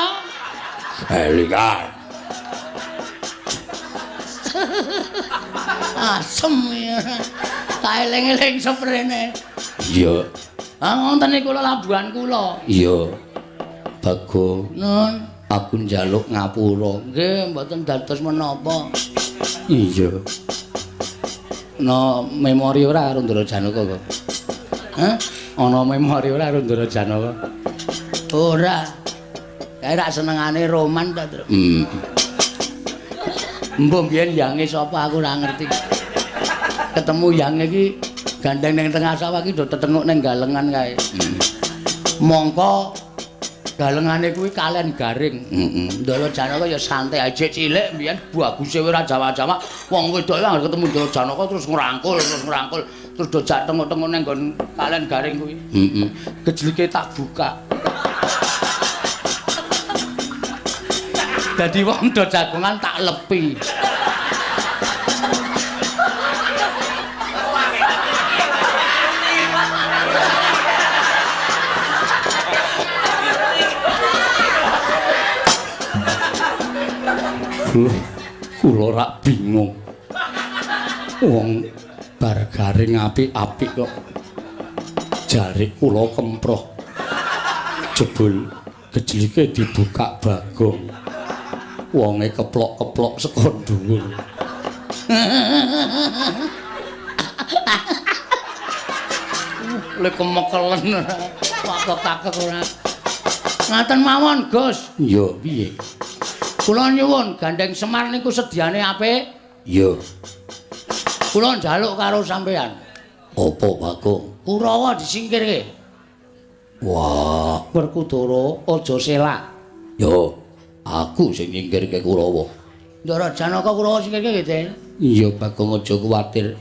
Kelingan. Asem ya. Tak eling-eling seprene. Iya. Ah ngoten niku labuhan kula. Iya. Bagong. Nun, aku njaluk ngapura. Nggih, mboten dados menapa. Iya. No memori ora karo Ndara Janaka kok. Hah? Ana memori ora karo Ndara Janaka? Ora. Kae rak senengane roman ta, Tru. Mbok biyen yange sapa aku ora ngerti. Ketemu yang iki gandeng ning tengah sawah iki do tetenguk ning galengan kae. Mongko galengane kuwi kalen garing. Ndara Janaka ya santai aja cilik mbiyen baguse ora jawa-jawa. Wong wedok ya ketemu Ndara Janaka terus ngrangkul terus do jak tengok-tengok nang nggon kalen garing kuwi. Gejlike tak buka. Dadi wong do jagongan tak lepi. Kula rak bingung. Wong bar garing apik-apik kok jare kula kemproh. Jebul gejlike dibuka Bagong. Wonge keplok-keplok saka dhuwur. Lek kemekelen kok takek ora. Ngaten mawon, Gus. Iya, piye? Kula nyuwun Gandeng Semar niku sediane apik? Iya. Kula njaluk karo sampean. Apa, Bagong? Kurawa disingkirke. Wah, Werkudara aja selak. Yo, aku sing nyingkirke Kurawa. Ndara Janaka Kurawa singkirke nggih, Den? Iya, Bagong aja kuwatir.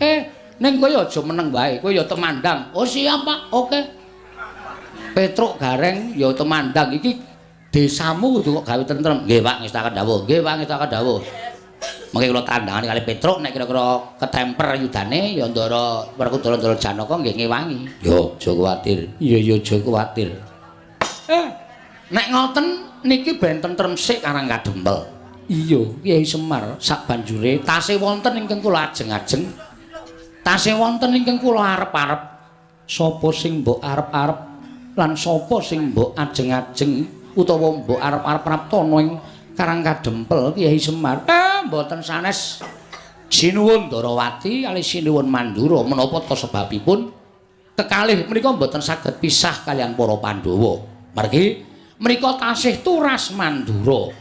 Ning kowe aja meneng wae, kowe ya temandang. Oh, siap, Pak. Oke. Petruk Gareng ya temandang iki desamu kudu kok gawe tentrem. Nggih, Pak, ngestaken dawuh. Nggih, Pak, ngestaken dawuh. Mengke kula tandhangane kali Petruk nek kira-kira ketemper yudane ya Ndara Werkudara Ndara Janaka nggih ngewangi. Yo, aja kuwatir. Iya, aja kuwatir. Nek ngoten niki ben tentrem sik Karang Kadempel. Iya, Kyai Semar sak banjure tasih wonten ingkang kula ajeng-ajeng. Tasih wonten ingkang kula arep-arep. Sapa sing mbok arep-arep lan sapa sing mbok ajeng-ajeng utawa mbok arep-arep praptana ing Karang Kadempel Kyai Semar. Mboten sanes sinuwun Darawati kali sinuwun Mandura menapa ta sebabipun kekalih menika mboten saged pisah kalian para Pandhawa. Margi menika tasih turas Mandura.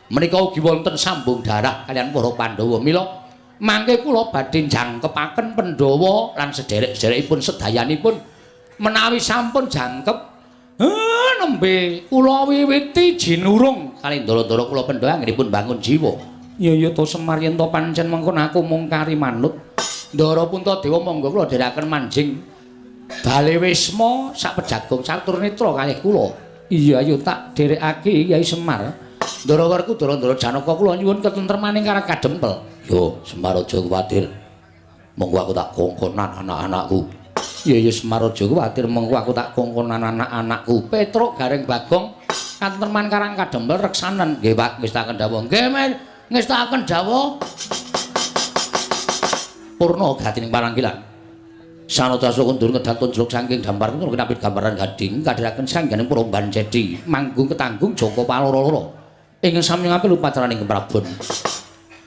Menika ugi wonten sambung darah kalian para Pandhawa. Mila mangke kula badhe jangkepaken Pandhawa lan sederek-sederekipun sedayanipun menawi sampun jangkep nembe kula wiwiti jinurung kali ndara-ndara kula Pandhawa anggenipun bangun jiwa. Ya to Semar yen to pancen mengkon aku mung kari manut. Ndara Puntadewa monggo kula dherekaken manjing Bale Wisma sak Pejagung catur netra kalih kula. Iya ayo tak dherekake Kyai Semar. Ndara-ndara Ndara Janaka kula nyuwun ketentremaning karang kadempel. Yo, Semar aja kuwatir. Monggo aku tak kongkonan anak-anakku. Iya Semar aja kuwatir mengko aku tak kongkonan anak-anakku. Petruk Gareng Bagong katentreman karang kadempel reksanen. Nggih Pak, ngestaken dawuh. Nggih, ngestaken dawuh. Purna gatining paranggilan. Sanodasa kundur ngedat tunjluk saking dampar kula kinapit gambaran gading kadhiraken sangganing Puromban Cedi manggung ketanggung Joko Paloro-loro. Ingkang sami ngapil upacaraning Prabon.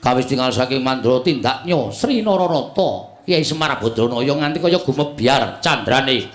Kawis tinggal saking mandra tindaknya Sri Nararata Kyai Semar Badranaya nganti kaya gumebyar candrane.